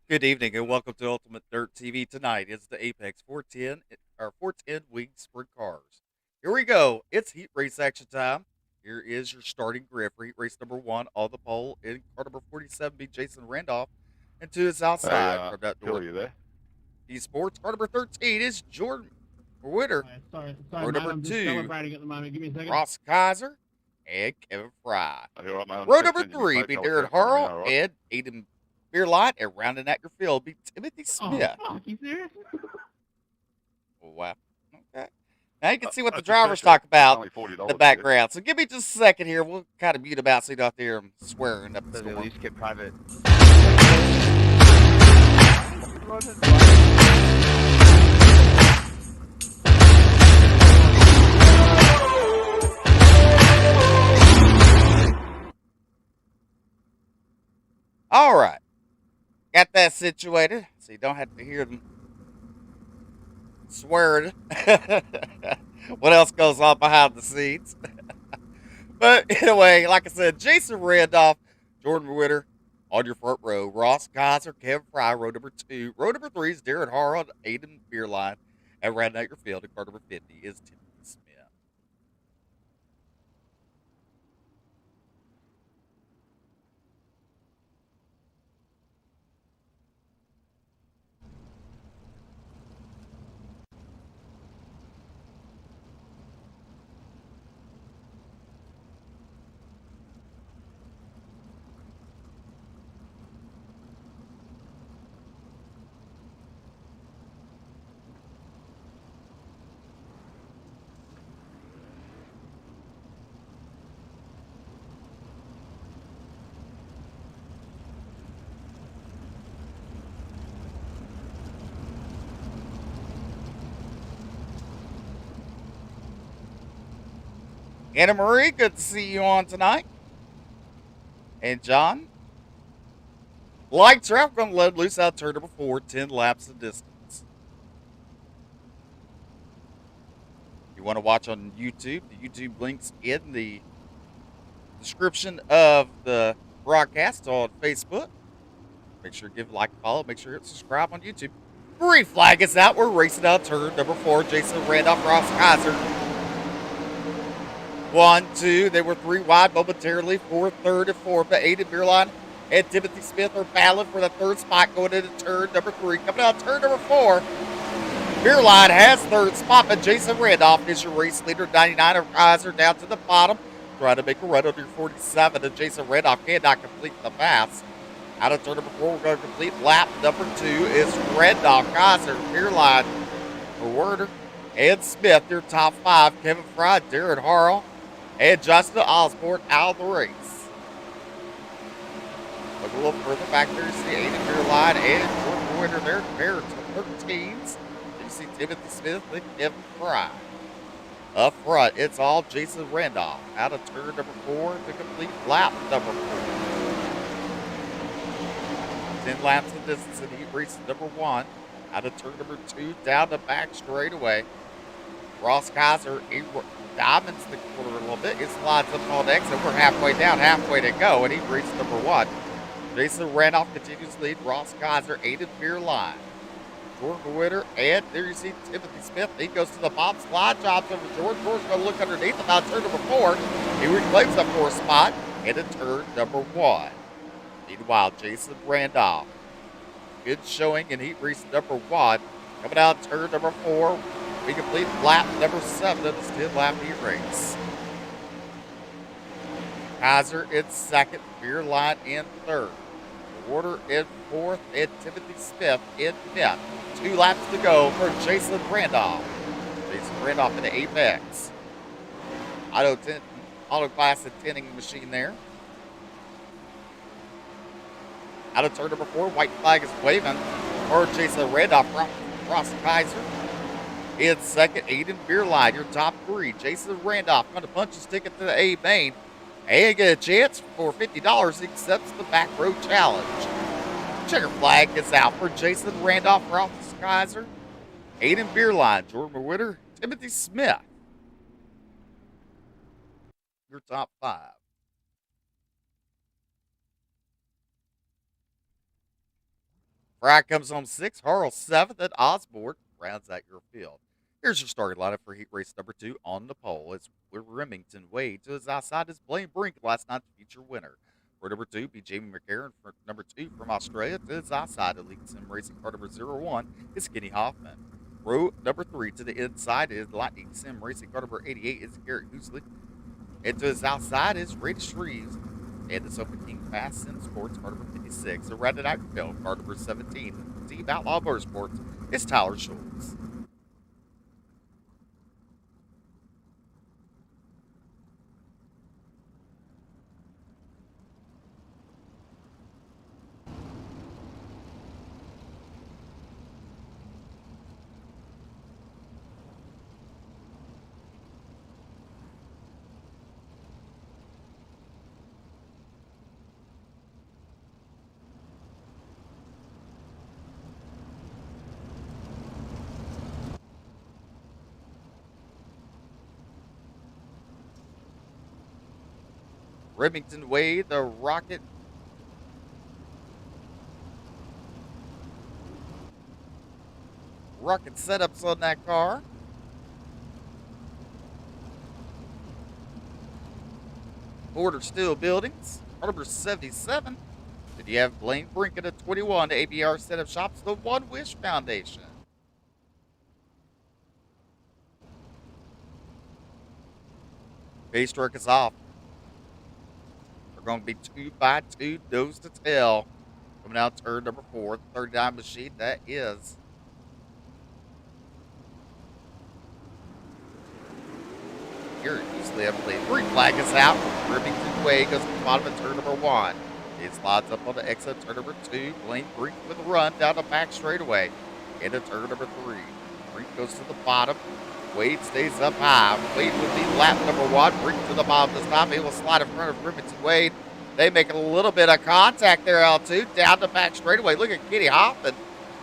Good evening and welcome to Ultimate Dirt TV. Tonight it's the Apex 410 or 410 Wing Sprint Cars. Here we go. It's heat race action time. Here is your starting grid for heat race number one on the pole. In car number 47 be Jason Randolph. And to his Hey, outside from that door Phil, you there? esports. Car number 13 is Jordan Witter. All right, sorry, Row man. number I'm just two, celebrating at the moment. Give me a second. Ross Kaiser and Kevin Fry. Are you all right, man? Row number Texting you. three Mate, be I was Darren texting you, Harrell all right? and Aiden Beerlot. And rounding out your field be Timothy Oh, Smith. fuck, you serious? Wow. Okay. Now you can see what the That's drivers okay. talk It's about only $40 in the here. background. So give me just a second here. We'll kind of mute about so you don't hear them swearing up the Does at storm. least get private. All right. Got that situated so you don't have to hear them swearing. What else goes on behind the scenes? But anyway, like I said, Jason Randolph, Jordan Witter on your front row. Ross Kaiser, Kevin Fry, row number two. Row number three is Darren Harrell, Aiden Beerline. And rounding out your field in car number 50 is Timothy Smith. Anna Marie, good to see you on tonight. And John, lights are out. We're going to let loose out turn number four, 10 laps of distance. If you want to watch on YouTube, the YouTube links in the description of the broadcast on Facebook. Make sure to give a like, follow, make sure to subscribe on YouTube. Green flag is out. We're racing out turn number four, Jason Randolph, Ross Kaiser. 1, 2, they were three wide momentarily for third and fourth. But Aiden Beerline and Timothy Smith are battling for the third spot going into turn number three. Coming out turn number four, Beerline has third spot, but Jason Randolph is your race leader. 99 of Kaiser down to the bottom, trying to make a run under 47, and Jason Randolph cannot complete the pass. Out of turn number four, we're going to complete lap number two is Randolph, Kaiser, Beerline, Werder, and Smith. Your top five, Kevin Fry, Darren Harrell, and Justin Osborne out of the race. Look a little further back there, you see Aiden Beerline and Jordan Winter there, compared to 13s. You see Timothy Smith and Kevin Fry. Up front, it's all Jason Randolph out of turn number four to complete lap number four. 10 laps of distance in heat race number one. Out of turn number two, down the back straightaway. Ross Kaiser, he diamonds the corner a little bit. He slides up on the exit. We're halfway down, halfway to go, and he race number one. Jason Randolph continues to lead. Ross Kaiser, Aiden Beerline. Jordan Witter, and there you see Timothy Smith. He goes to the bottom, slide jobs over Jordan. Jordan's going to look underneath him. Now turn number four. He reclaims the fourth spot into turn number one. Meanwhile, Jason Randolph, good showing in heat race number one. Coming out turn number four, we complete lap number seven of this 10-lap heat race. Kaiser in second, Beerline in third. Warder in fourth, and Timothy Smith in fifth. 2 laps to go for Jason Randolph. Jason Randolph in the Apex. Auto class and tinning machine there. Out of turn number four, white flag is waving for Jason Randolph, Ross Kaiser. In second, Aiden Beerline, your top three. Jason Randolph going to punch his ticket to the A main and get a chance for $50. He accepts the back row challenge. Checker flag is out for Jason Randolph, Ross Kaiser, Aiden Beerline, Jordan Witter, Timothy Smith. Your top five. Fry comes home 6th, Harrell 7th, and Osborne rounds out your field. Here's your starting lineup for heat race number 2 on the pole. It's Remington Wade to his outside is Blaine Brink, last night's feature winner. For number 2, be Jamie McCarron. For number 2 from Australia to his outside, Elite Sim Racing car number 01 is Kenny Hoffman. Row number 3 to the inside is Lightning Sim Racing car number 88 is Garrett Hoosley. And to his outside is Brady Shreves. And the Sofa King Fast Sim Sports car number 56. Around the outfield, car number 17. Team Outlaw Motorsports is Tyler Schultz. Remington Wade, the Rocket setups on that car. Border Steel Buildings, car number 77. Then you have Blaine Brink at a 21, ABR Setup Shops, the One Wish Foundation. Base truck is off. We're going to be 2 by 2, nose to tail. Coming out turn number 4, 39 machine, that is Garrett Hoosley, I believe. Green flag is out. Remington Wade goes to the bottom of turn number 1. It slides up on the exit turn number 2. Blaine Brink with a run down the back straightaway into turn number 3. Brink goes to the bottom. Wade stays up high. Wade would be lap number 1. Brink to the bottom this time. He will slide in front of Remington Wade. They make a little bit of contact there, L2, down the back straightaway. Look at Kenny Hoffman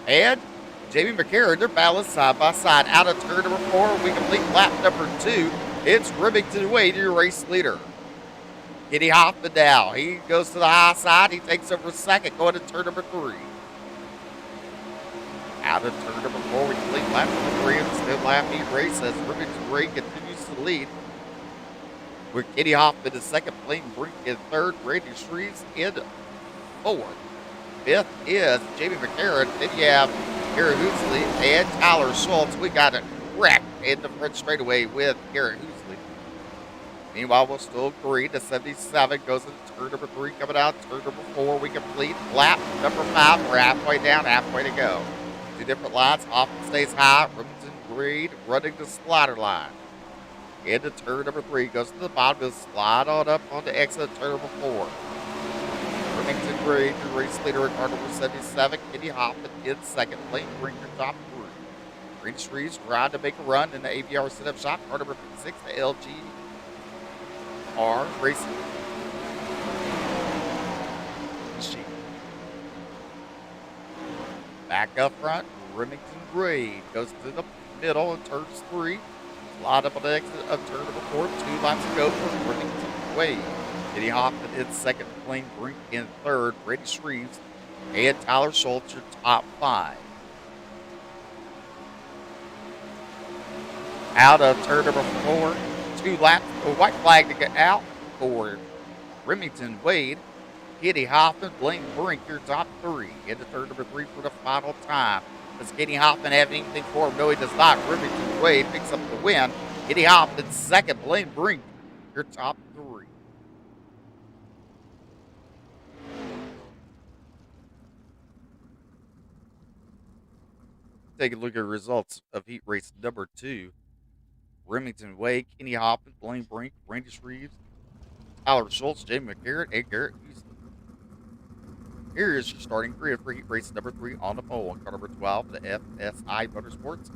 and Jamie McCarron. They're balanced side by side. Out of turn number 4, we complete lap number 2. It's Remington Wade, your race leader. Kenny Hoffman now. He goes to the high side. He takes over second, going to turn number 3. Out of turn number 4, we complete lap number 3 and still lap heat race as Remington Wade continues to lead. With Kenny Hoffman in second, Blaine Brink in third, Randy Shreves in fourth. Fifth is Jamie McCarron. Then you have Garrett Hoosley and Tyler Schultz. We got it wrecked in the front straightaway with Garrett Hoosley. Meanwhile, we'll still agree. The 77 goes into turn number 3, coming out turn number 4. We complete lap number 5. We're halfway down, halfway to go. 2 different lines. Hoffman stays high. Remington Wade running the slider line. Into turn number 3, goes to the bottom, will slide on up on the exit of turn number 4. Remington Wade, your race leader at car number 77. Kenny Hoffman in second. Blaine Brink, your top 3. Green Streets trying to make a run in the ABR setup shop. Car number 56, the LGR Racing Machine. Back up front, Remington Wade goes to the middle and turns 3. Slide up on the exit of turn number 4. 2 laps to go for Remington Wade. Kenny Hoffman in second. Blaine Brink in third. Brady Shreves and Tyler Schultz, your top 5. Out of turn number 4. 2 laps. A white flag to get out for Remington Wade. Kenny Hoffman, Blaine Brink, your top 3. Into turn number 3 for the final time. Does Kenny Hoffman have anything for him? No, he does not. Remington Wade picks up the win. Kenny Hoffman second. Blaine Brink, your top 3. Take a look at the results of heat race number 2. Remington Wade, Kenny Hoffman, Blaine Brink, Randy Shreves, Tyler Schultz, Jamie McCarron, and Garrett Hoosley. Here is your starting grid for heat race number 3 on the pole. On car number 12, the FSI Motorsports.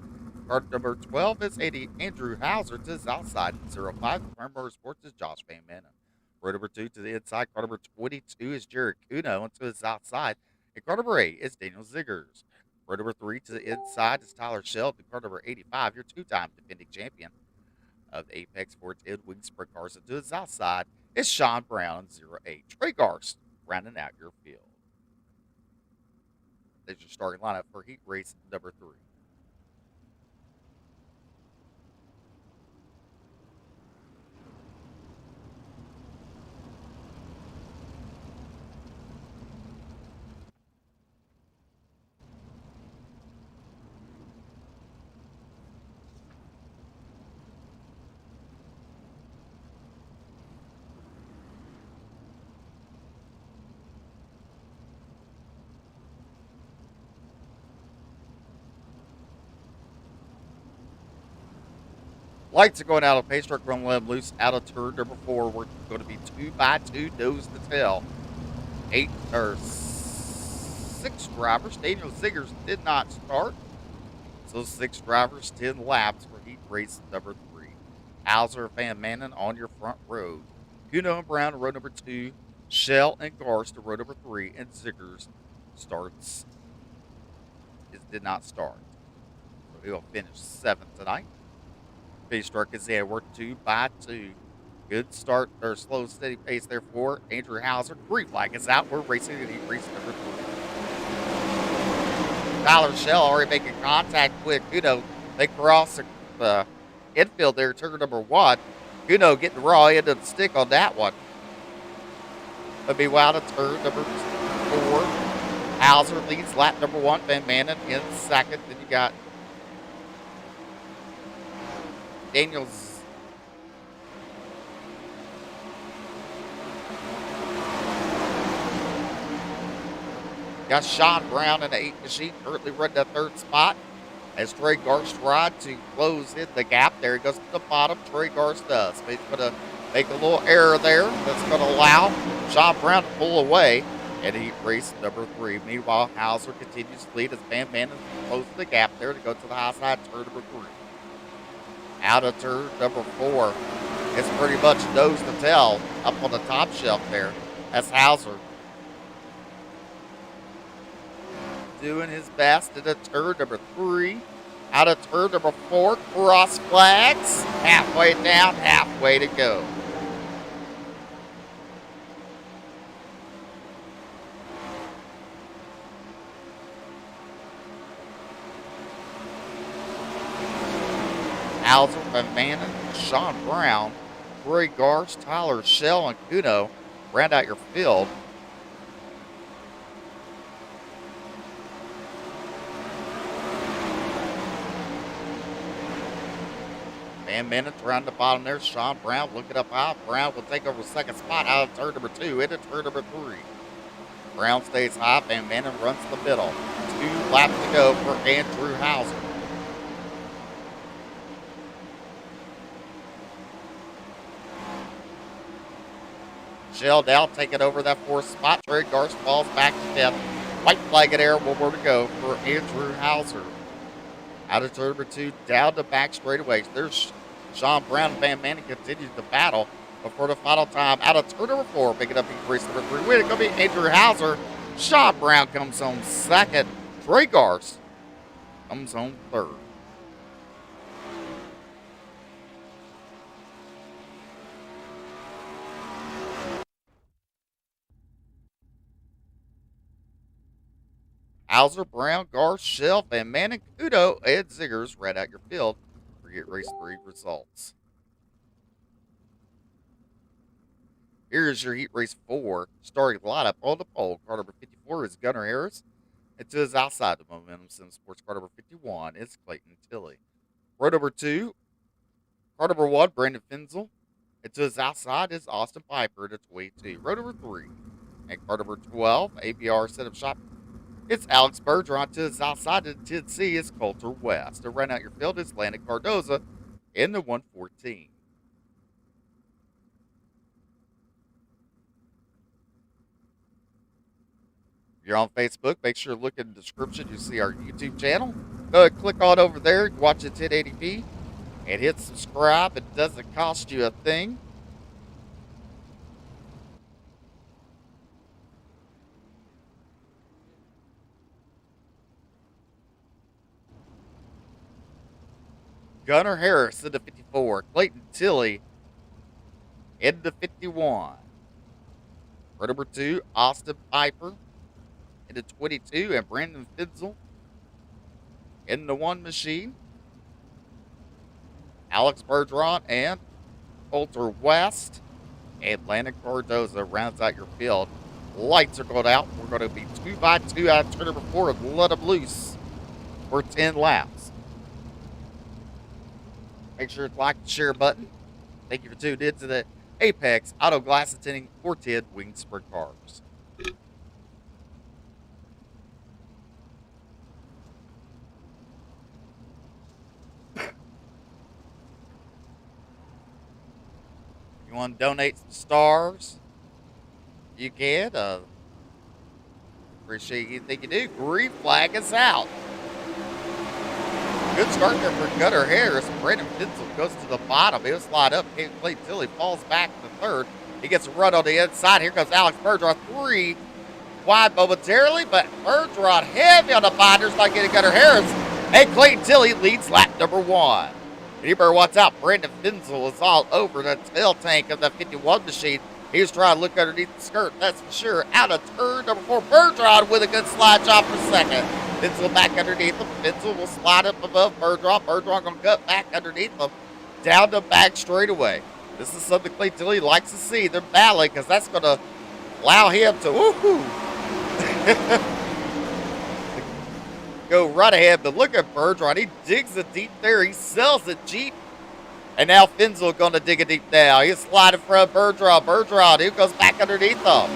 Car number 12 is Andrew Hauser to his outside. 05, the Farm Motorsports is Josh Van Manen. Row number 2 to the inside. Car number 22 is Jared Kuno, and to his outside. And car number 8 is Daniel Ziggers. Row number 3 to the inside is Tyler Shelton. Car number 85, your 2-time defending champion of the Apex Sports Ed Wing Sprint Cars. And to his outside is Sean Brown, 08. Trey Garst rounding out your field. There's your starting lineup for heat race number 3. Lights are going out of pace truck, run let loose out of turn number 4. We're going to be 2 by 2 nose to tail. 6 drivers. Daniel Ziggers did not start. So 6 drivers, 10 laps for heat race number 3. Hauser, Van Manen on your front row. Kuno and Brown to row number 2. Shell and Garst to row number 3. And Ziggers did not start. So he'll finish 7th tonight. Pace truck is in. We're 2 by 2. Good start, or slow, steady pace there for Andrew Hauser. Green flag is out. We're racing in heat race number 3. Tyler Shell already making contact with Kuno. They cross the infield there, turn number 1. Kuno getting the raw end of the stick on that one. But meanwhile, to turn number 4. Hauser leads lap number 1. Van Manen in second. Then you got Daniels. Got Sean Brown in the 8 machine, currently running the 3rd spot. As Trey Garst ride to close in the gap. There he goes to the bottom. Trey Garst does. But he's going to make a little error there. That's going to allow Sean Brown to pull away. And heat race number 3. Meanwhile, Hauser continues to lead as Van Manen closes the gap there to go to the high side, turn number 3. Out of turn number 4. It's pretty much nose to tail up on the top shelf there. That's Hauser doing his best into turn number 3. Out of turn number 4, cross flags. Halfway down, halfway to go. Hauser, Van Manen, Sean Brown, Trey Garst, Tyler Shell, and Kuno round out your field. Van Manen around the bottom there. Sean Brown looking up high. Brown will take over second spot out of turn number 2 into turn number 3. Brown stays high. Van Manen runs the middle. 2 laps to go for Andrew Hauser. Shell now taking over that 4th spot. Trey Garst falls back to 5th. White flag in air. 1 more to go for Andrew Hauser. Out of turn number 2, down the back straightaways. There's Sean Brown and Van Manen continues the battle before the final time. Out of turn number 4, picking up heat race number 3. Way to go, be Andrew Hauser. Sean Brown comes home 2nd. Trey Garst comes home 3rd. Hauser, Brown, Garst, Shell, Van Manen, Kuno, and Ziggers right out your field for heat race 3 results. Here's your heat race 4 starting lineup on the pole. Car number 54 is Gunnar Harris. And to his outside, the Momentum Sim Sports car number 51 is Clayton Tilley. Row number 2, car number 1, Brandon Finzel. And to his outside is Austin Piper at 22. Row number 3, and car number 12, ABR Setup Shop. It's Alex Bergeron. To his outside of 10C is Coulter West. To run out your field is Landon Cardoza in the 114. If you're on Facebook, make sure to look in the description. You see our YouTube channel. Go ahead, click on over there, watch it 1080p, and hit subscribe. It doesn't cost you a thing. Gunnar Harris into 54. Clayton Tilley into 51. Row number 2, Austin Piper. into 22, and Brandon Fitzel in the one machine. Alex Bergeron and Coulter West. And Landon Cardoza rounds out your field. Lights are going out. We're going to be 2 by 2 out of turn number 4 and let them loose for 10 laps. Make sure to like the share button. Thank you for tuning in to the Apex Auto Glass and Tinting 410 Winged Sprint Cars. You want to donate some stars? You can. Appreciate anything you do. Green flag is out. Good start there for Gunnar Harris. Brandon Fitzel goes to the bottom. He'll slide up. Clayton Tilley falls back to third. He gets a run on the inside. Here comes Alex Bergeron. 3 wide momentarily, but Bergeron heavy on the binders, not getting Gunnar Harris. And Clayton Tilley leads lap number 1. And you better watch out. Brandon Fitzel is all over the tail tank of the 51 machine. He was trying to look underneath the skirt, that's for sure. Out of turn number 4, Bergeron with a good slide job for second. Fitzel back underneath him. Fitzel will slide up above Bergeron. Bergeron going to cut back underneath him. Down the back straightaway. This is something Clayton Tilley likes to see. They're battling because that's going to allow him to woohoo. Go right ahead, but look at Bergeron. He digs it deep there. He sells it deep. And now Fitzel going to dig it deep now. He's sliding from Bergeron. Bergeron, who goes back underneath him.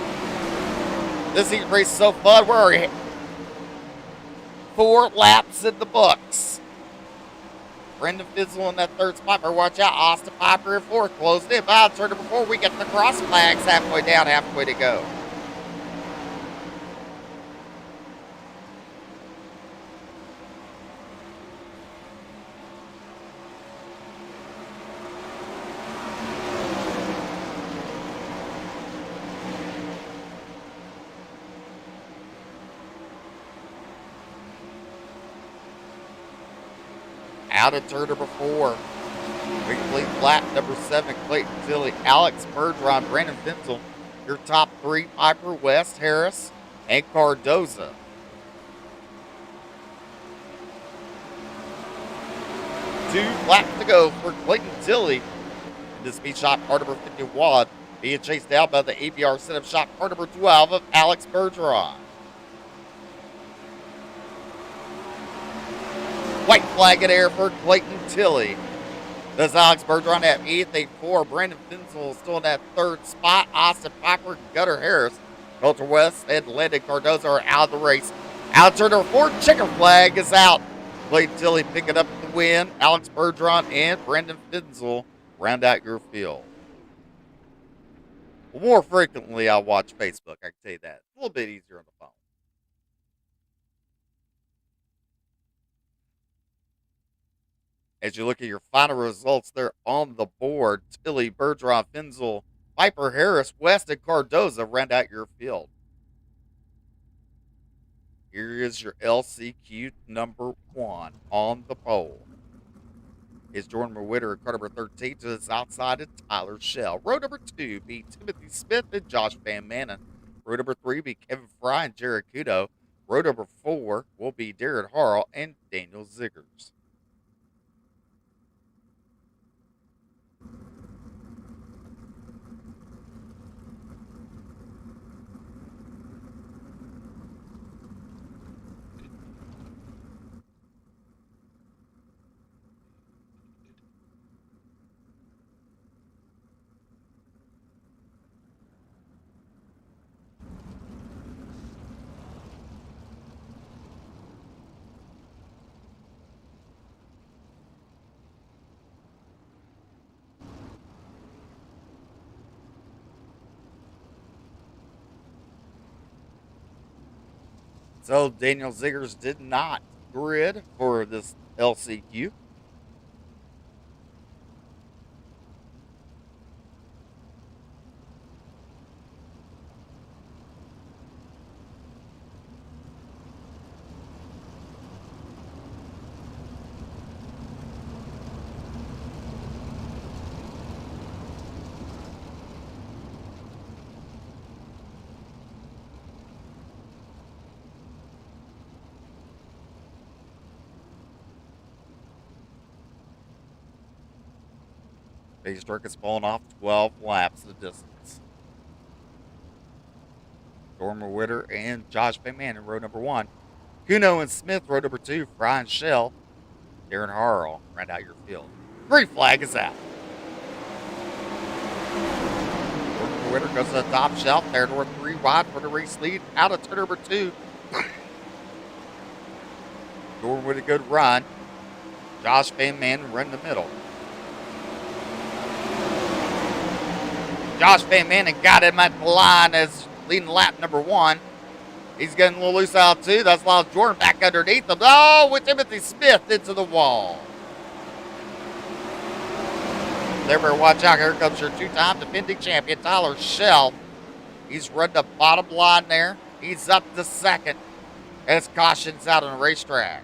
This heat race is so fun. We're 4 laps in the books. Brendan Fitzel in that third spot. But watch out. Austin Piper in fourth. Closed in. By turn number 4, we get the cross flags halfway down, halfway to go. Out of turn number 4. We complete lap number 7. Clayton Tilley, Alex Bergeron, Brandon Fitzel. Your top 3, Piper, West, Harris, and Cardoza. Two laps to go for Clayton Tilley. In the speed shot car number 51, being chased down by the ABR setup shot car number 12 of Alex Bergeron. White flag in air for Clayton Tilley. Does Alex Bergeron have anything for? Brandon Fitzel still in that third spot. Austin Piper, Gunnar Harris, Coulter West, and Landon Cardoza are out of the race. Out turn number 4, checker flag is out. Clayton Tilley picking up the win. Alex Bergeron and Brandon Fitzel round out your field. Well, more frequently, I watch Facebook. I can tell you that. It's a little bit easier on the phone. As you look at your final results, they're on the board. Tilley, Bergeron, Fitzel, Piper, Harris, West, and Cardoza round out your field. Here is your LCQ number 1 on the pole. Is Jordan Merwitter at car number 13 to the outside of Tyler Shell. Row number 2 be Timothy Smith and Josh Van Manen. Row number 3 be Kevin Fry and Jared Kudo. Row number 4 will be Darren Harrell and Daniel Ziggers. So Daniel Ziggers did not grid for this LCQ. Baystruck is pulling off 12 laps of distance. Dormer Witter and Josh Van Man in row number 1. Kuno and Smith, row number 2. Fry and Shell. Darren Harrell round out your field. Green flag is out. Dormer Witter goes to the top shelf. Theodore 3 wide for the race lead. Out of turn number 2. Dormer with a good run. Josh Van Man run the middle. Josh Van Manen got him at the line as leading lap number 1. He's getting a little loose out too. That's Lyle Jordan back underneath him. Oh, with Timothy Smith into the wall. Everybody watch out. Here comes your 2-time defending champion, Tyler Shell. He's run the bottom line there. He's up to second as caution's out on the racetrack.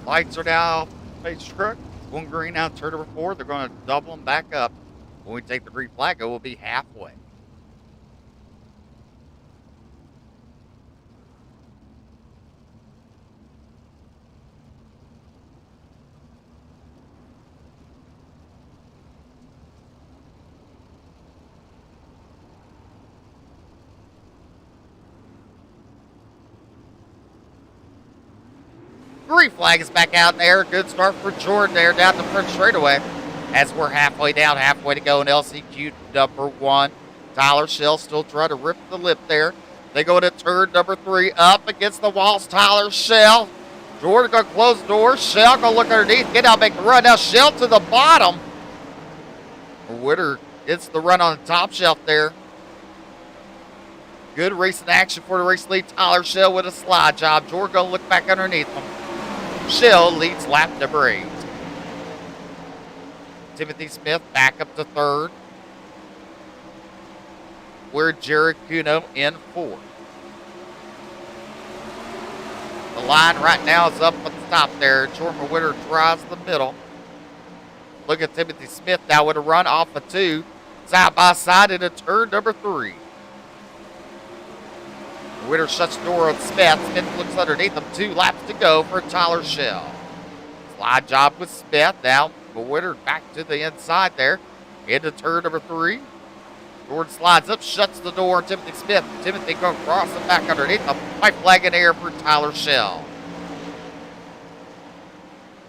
Lights are now Baystruck. One green out, turn number 4. They're going to double them back up. When we take the green flag, it will be halfway. Green flag is back out there. Good start for Jordan there down the front straightaway. As we're halfway down, halfway to go in LCQ number 1. Tyler Shell still trying to rip the lip there. They go into turn number 3. Up against the walls, Tyler Shell. Jordan going to close the door. Shell going to look underneath. Get out, make the run. Now Shell to the bottom. Witter gets the run on the top shelf there. Good racing action for the race lead. Tyler Shell with a slide job. Jordan going to look back underneath him. Shell leads lap number 8. Timothy Smith back up to 3rd. We're Jared Kuno in 4th. The line right now is up at the top there. Jordan Witter drives the middle. Look at Timothy Smith now with a run off of 2. Side by side into turn number 3. Witter shuts the door on Smith. Smith looks underneath him. 2 laps to go for Tyler Shell. Slide job with Smith. Now Witter back to the inside there. Into turn number 3. Jordan slides up, shuts the door. Timothy Smith. Timothy going to cross him back underneath him. White flag in air for Tyler Shell.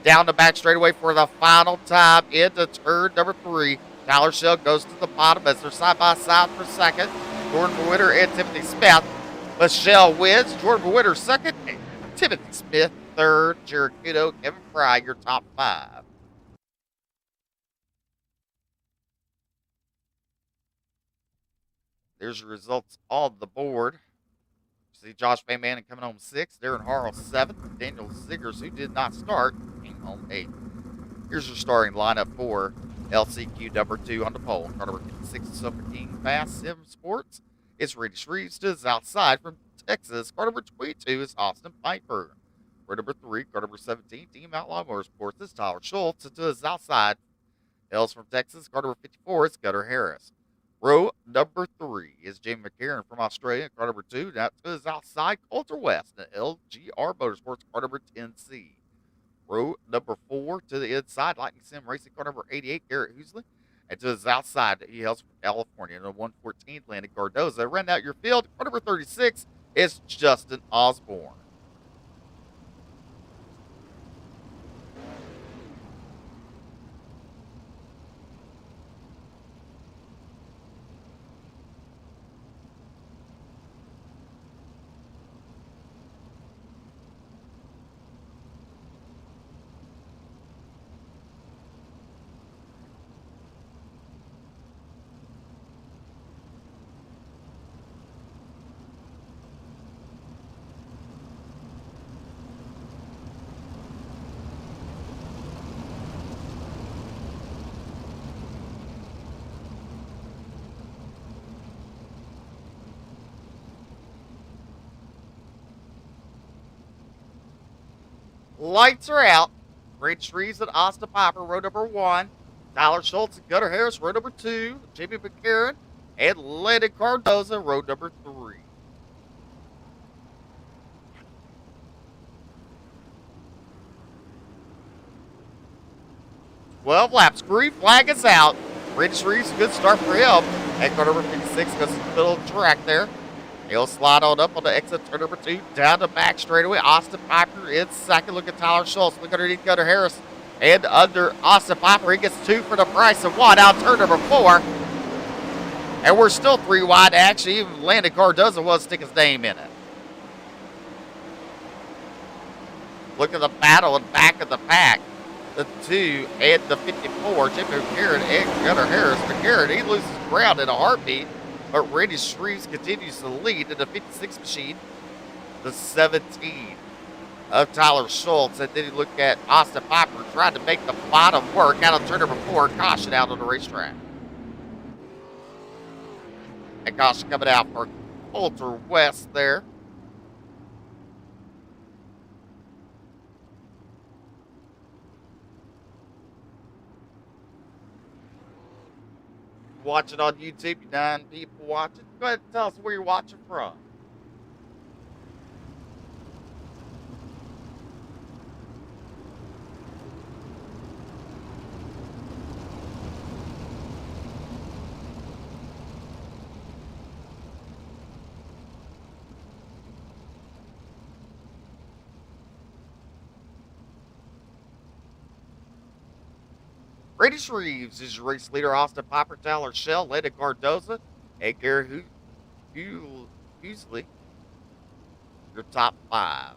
Down the back straightaway for the final time into turn number 3. Tyler Shell goes to the bottom as they're side by side for second. Jordan Witter and Timothy Smith. But Shell wins. Jordan Witter second. And Timothy Smith third. Jared Kuno, Kevin Fry, your top 5. There's the results on the board. See Josh Van Manen coming home 6th. Darren Harrell 7th. Daniel Ziggers, who did not start, came home 8th. Here's your starting lineup for LCQ number 2 on the pole. Car number 56 is Silver King Fast Sim Sports. It's Randy Shreves to his outside from Texas. Car number 22 is Austin Piper. Car number 3, car number 17, Team Outlaw Motorsports is Tyler Schultz. And to his outside, hails from Texas. Car number 54 is Gunnar Harris. Row number 3 is Jamie McCarron from Australia. Car number 2, now to his outside, Coulter West. And LGR Motorsports, car number 10C. Row number 4 to the inside, Lightning Sim Racing car number 88, Garrett Husley. And to his outside, he hails from California. And 114, Landon Cardoza. Round out your field, car number 36 is Justin Osborne. Lights are out. Rich Reeves and Austin Piper, row number 1. Tyler Schultz and Gunnar Harris, row number 2. Jimmy McCarron and Landon Cardoza, row number 3. Well, laps. Green flag is out. Rich Reeves, good start for him. And car number 56 goes to the middle of the track there. He'll slide on up on the exit turn number 2, down the back straightaway. Austin Piper in second. Look at Tyler Schultz. Look underneath Gunnar Harris. And under Austin Piper, he gets 2 for the price of 1 out turn number 4. And we're still 3 wide. Actually, even Landon Cardoza was stick his name in it. Look at the battle in back of the pack. The 2 and the 54, Jimmy McCarron and Gunnar Harris. McCarron, he loses ground in a heartbeat. But Randy Shreves continues to lead in the 56 machine. The 17 of Tyler Schultz. And then you look at Austin Piper trying to make the bottom work out of turn number 4. Caution out on the racetrack. And caution coming out for Coulter West there. Watching on YouTube, 9 people watching. Go ahead and tell us where you're watching from. Brady Shreves is your race leader. Austin Piper, Tyler Shell, Landon Cardoza, and Gary Husley. Your top 5.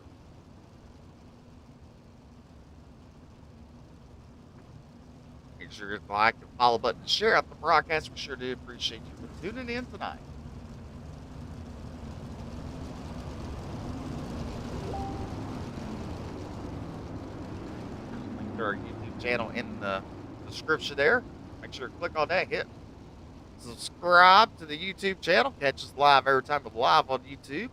Make sure you like and follow button and share out the broadcast. We sure do appreciate you for tuning in tonight. There's a link to our YouTube channel in the description there. Make sure to click on that, hit subscribe to the YouTube channel. Catch us live every time we're live on YouTube.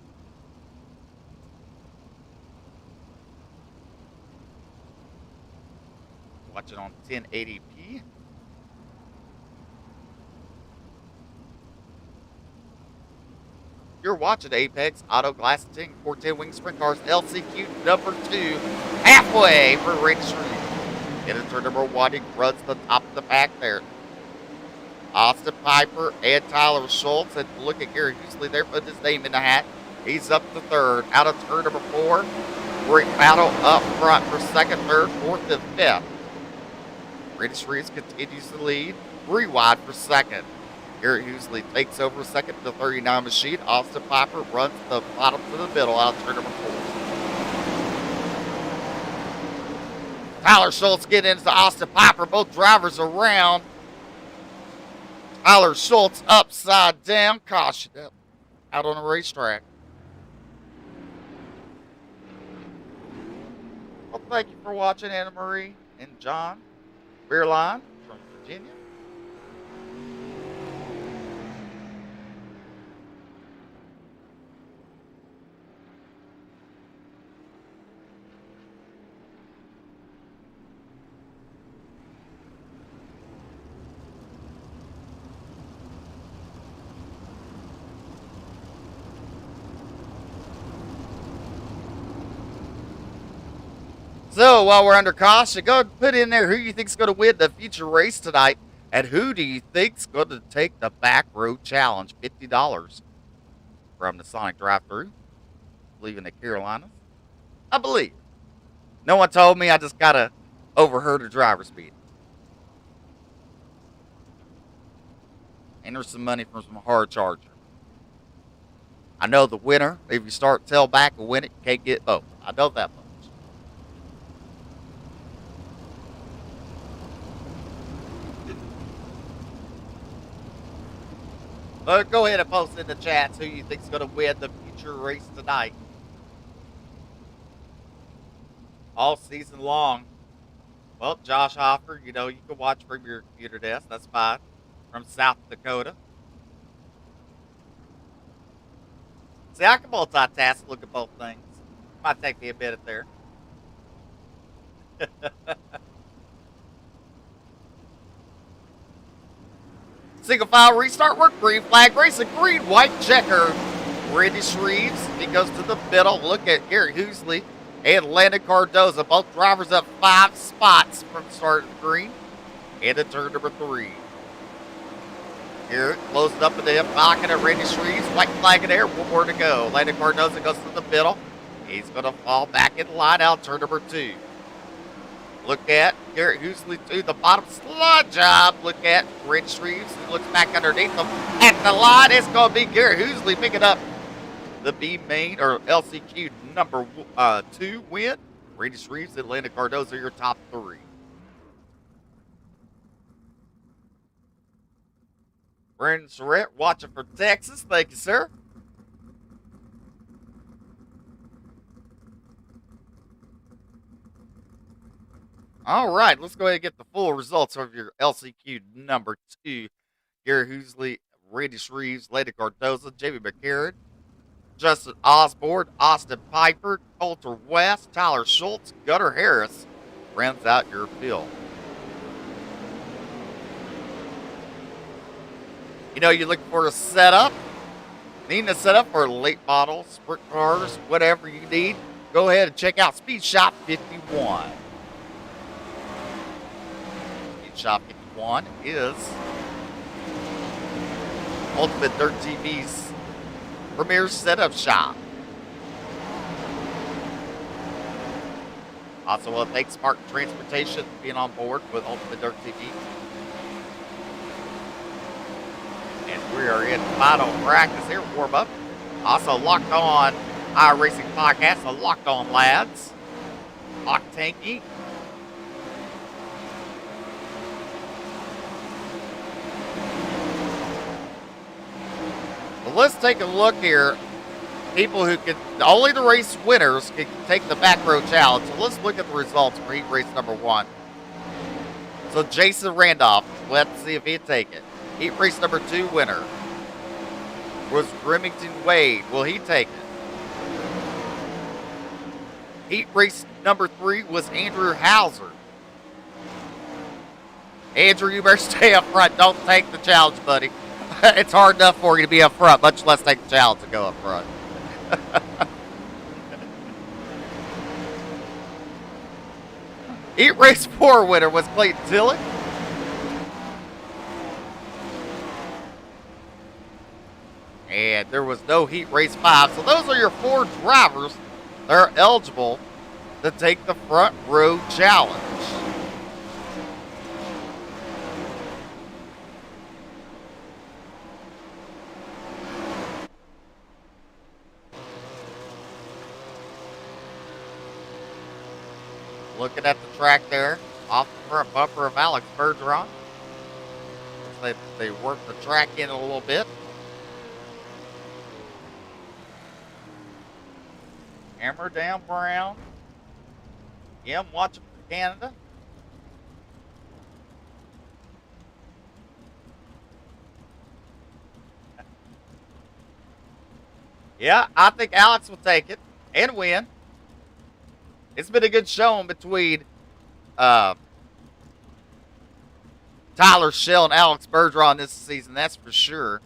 Watch it on 1080p. You're watching Apex Auto Glass Tinting 410 Wing Sprint Cars LCQ number 2, halfway for Randy Shreves. In turn number 1, he runs the top of the pack there. Austin Piper and Tyler Schultz. And look at Gary Husley there, putting his name in the hat. He's up to 3rd. Out of turn number 4, great battle up front for 2nd, 3rd, 4th, and 5th. Randy Shreves continues to lead. 3 wide for 2nd. Gary Husley takes over 2nd to the 39 machine. Austin Piper runs the bottom to the middle out of turn number 4. Tyler Schultz getting into Austin Piper. Both drivers around. Tyler Schultz upside down. Caution out on the racetrack. Well, thank you for watching, Anna Marie and John Beerline from Virginia. So while we're under caution, go ahead and put in there who you think's going to win the feature race tonight, and who do you think's going to take the back road challenge? $50 from the Sonic drive-thru, leaving the Carolinas. I believe. No one told me. I just gotta overheard a driver's meeting. And there's some money from some hard charger. I know the winner. If you start tailback and win it, you can't get both. I know that much. Go ahead and post in the chats who you think's going to win the future race tonight. All season long. Well, Josh Hoffer, you can watch from your computer desk. That's fine. From South Dakota. See, I can multitask, look at both things. Might take me a minute there. Single file restart work, green flag racing, green, white checker. Randy Shreves, he goes to the middle. Look at Gary Husley and Landon Cardoza. Both drivers up 5 spots from start of the green. And in turn number 3. Here, closing up in the hip pocket at Randy Shreves. White flag in there, 1 more to go. Landon Cardoza goes to the middle. He's going to fall back in line out, turn number 2. Look at Garrett Husley to the bottom, slide job. Look at Randy Shreves, who looks back underneath him. At the line, it's going to be Garrett Husley picking up the B main or LCQ number 2 win. Randy Shreves and Landon Cardoza, your top 3. Brandon Surratt watching for Texas. Thank you, sir. All right, let's go ahead and get the full results of your LCQ number 2. Gary Husley, Randy Shreves, Landon Cardoza, Jamie McCarran, Justin Osborne, Austin Piper, Coulter West, Tyler Schultz, Gunnar Harris rounds out your field. You're looking for a setup, needing a setup for late models, sprint cars, whatever you need, go ahead and check out Speed Shop 51. Speed Shop 51 is Ultimate Dirt TV's premier setup shop. Also, want to thank Smart Transportation for being on board with Ultimate Dirt TV. And we are in final practice here, warm up. Also, Locked On iRacing Podcast, the Locked On Lads, Octanky. Well, let's take a look here. People who can, only the race winners can take the back row challenge. So let's look at the results for heat race number 1. So Jason Randolph, let's see if he'd take it. Heat race number 2 winner was Remington Wade. Will he take it? Heat race number 3 was Andrew Hauser. Andrew, you better stay up front. Don't take the challenge, buddy. It's hard enough for you to be up front, much less take the challenge to go up front. Heat race 4 winner was Clayton Tillett. And there was no heat race 5. So those are your 4 drivers that are eligible to take the front row challenge. Looking at the track there, off the front bumper of Alex Bergeron. They worked the track in a little bit. Hammer down Brown. Yeah, I'm watching for Canada. Yeah, I think Alex will take it and win. It's been a good showing between Tyler Schell and Alex Bergeron this season, that's for sure.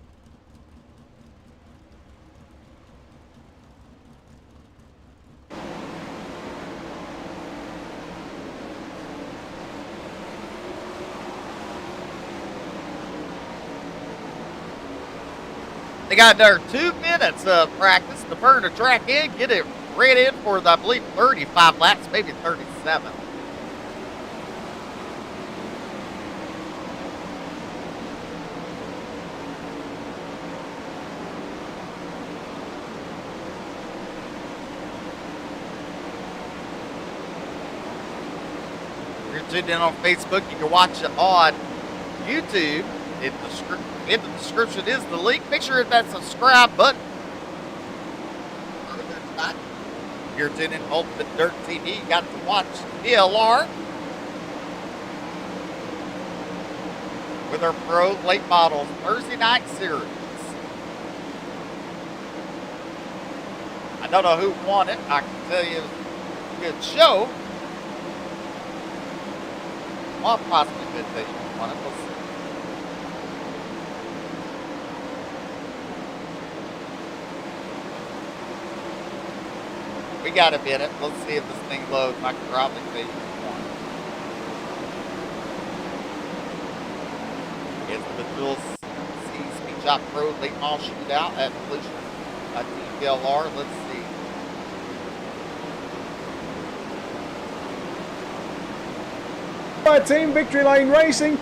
They got another 2 minutes of practice to burn the track in, get it ready for, I believe, 35 laps, maybe 37. If you're tuned in on Facebook, you can watch it on YouTube. In the description is the link. Make sure to hit that subscribe button. If you're tuned in on Ultimate Dirt TV, you got to watch DLR with our Pro Late Models Thursday Night Series. I don't know who won it. I can tell you it was a good show. Well, possibly good thing won it. Let's see. We got a minute. Let's see if this thing loads. I can probably see one. It's the Dual C Speed Shop Pro Late Model Shootout at Evolution TPLR. Let's see. Team Victory Lane Racing.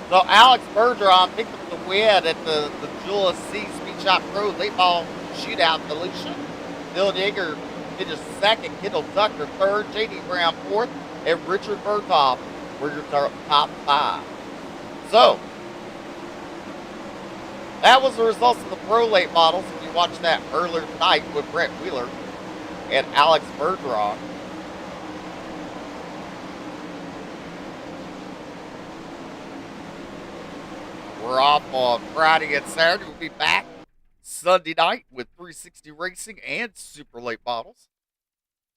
So Alex Bergeron picked up the win at the Jules C Speed Shop Pro Late Model Shootout Evolution. Bill Yeager finished second, Kendall Tucker third, JD Brown fourth, and Richard Berthoff were your top five. So that was the results of the Pro Late Models. If you watched that earlier tonight with Brett Wheeler and Alex Bergeron. We're off on Friday and Saturday. We'll be back Sunday night with 360 Racing and Super Late Models.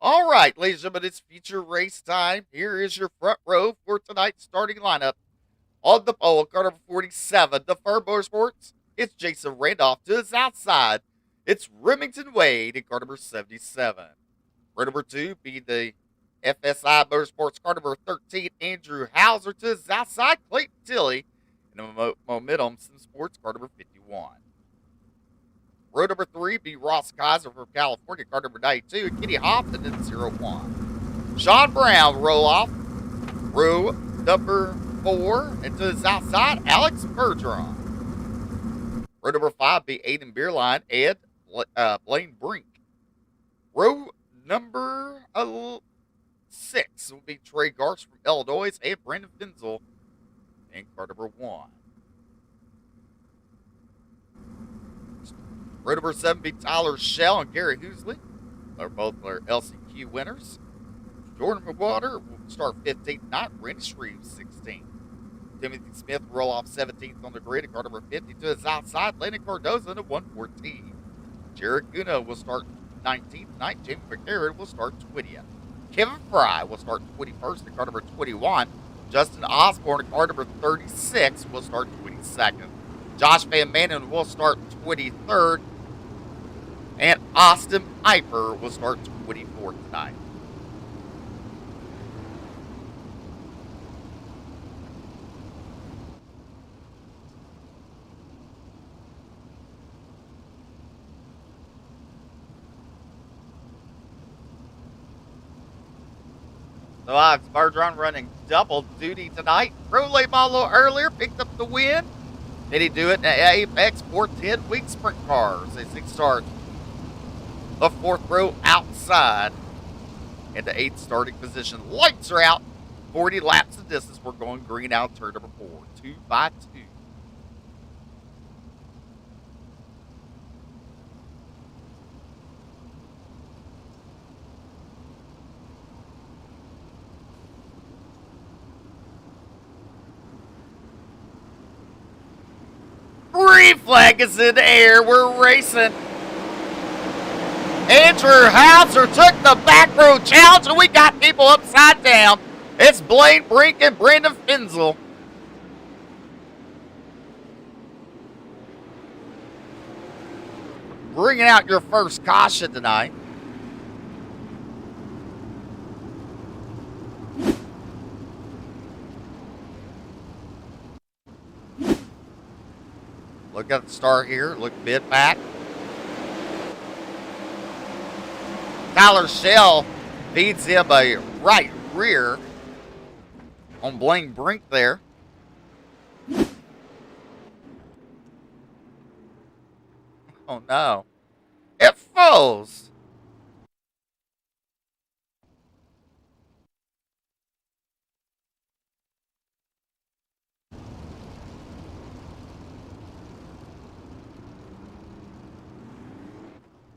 All right, ladies and gentlemen, it's feature race time. Here is your front row for tonight's starting lineup. On the pole, car number 47, the Fur Motorsports. It's Jason Randolph. To his outside, it's Remington Wade in car number 77. Row number 2 being the FSI Motorsports car number 13, Andrew Hauser. To his outside, Clayton Tilley in the Momentum Sports car number 51. Row number 3 be Ross Kaiser from California, car number 92, and Kenny Hopton in 01. Sean Brown roll off. Row number 4, and to his outside, Alex Bergeron. Row number 5 be Aiden Beerline and Blaine Brink. Row number 6 will be Trey Garst from Illinois and Brandon Finzel in car number 1. Row number 7 be Tyler Shell and Gary Housley. They're both our LCQ winners. Jordan McWater will start 15th tonight. Randy Shreves 16th. Timothy Smith will roll off 17th on the grid at car number 50. To his outside, Landon Cardoza at 114. Jared Guna will start 19th tonight. Jamie McCarron will start 20th. Kevin Fry will start 21st at car number 21. Justin Osborne at car number 36 will start 22nd. Josh Van Manen will start 23rd. And Austin Piper will start 24th tonight. So Alex Bergeron running double duty tonight. Pro Late Model earlier picked up the win. Did he do it in the Apex 410 week sprint cars as he starts the 4th row outside in the 8th starting position. Lights are out. 40 laps of distance. We're going green out turn number 4. 2 by 2. Green flag is in the air. We're racing. Andrew Hauser took the back row challenge, and we got people upside down. It's Blaine Brink and Brandon Finzel. Bringing out your first caution tonight. Look at the start here. Look mid back. Tyler Shell feeds him a right rear on Blaine Brink there. Oh no. It falls.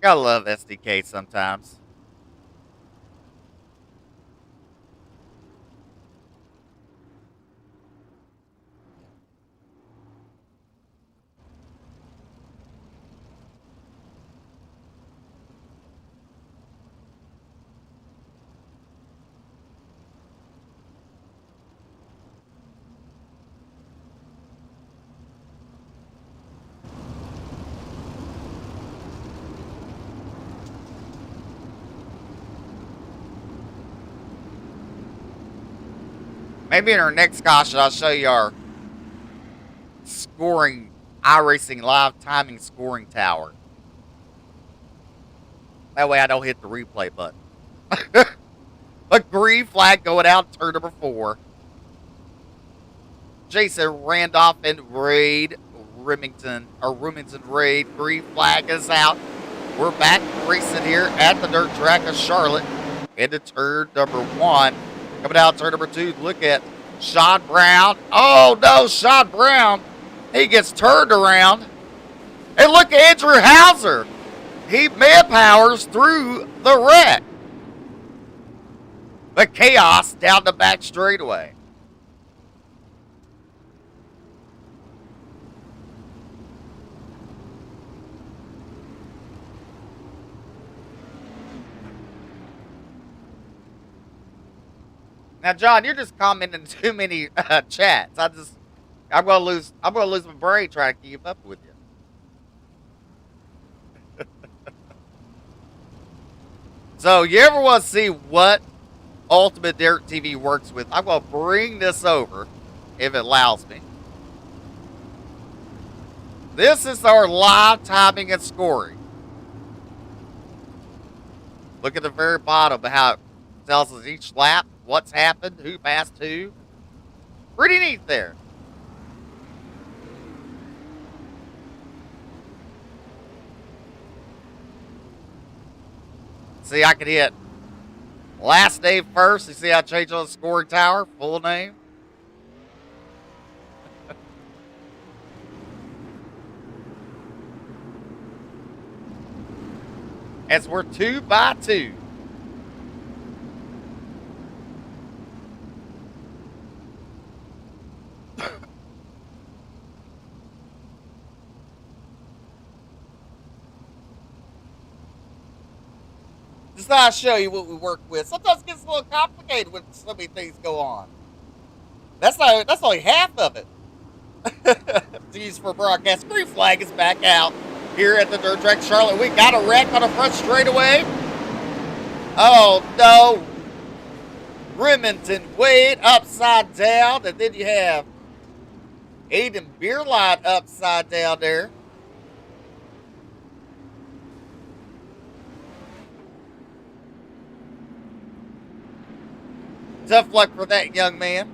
Gotta love SDK sometimes. Maybe in our next caution, I'll show you our scoring, iRacing live timing scoring tower. That way I don't hit the replay button. A green flag going out, turn number 4. Jason Randolph and Raid Remington Raid. Green flag is out. We're back racing here at the dirt track of Charlotte. Into turn number 1. Coming out turn number 2. Look at Sean Brown. Oh no, Sean Brown. He gets turned around. And look at Andrew Hauser. He manpowers through the wreck. But chaos down the back straightaway. Now, John, you're just commenting too many chats. I'm gonna lose my brain trying to keep up with you. So, you ever want to see what Ultimate Dirt TV works with? I'm gonna bring this over, if it allows me. This is our live timing and scoring. Look at the very bottom of how it tells us each lap what's happened, who passed who. Pretty neat there. See, I could hit last name first. You see how I changed on the scoring tower? Full name. As we're 2 by 2. Just thought I'd show you what we work with. Sometimes it gets a little complicated when so many things go on. That's only half of it. To use for broadcast. Green flag is back out here at the dirt track Charlotte. We got a wreck on the front straightaway. Oh no. Remington Wade upside down. And then you have Aiden Beerline upside down there. Tough luck for that young man.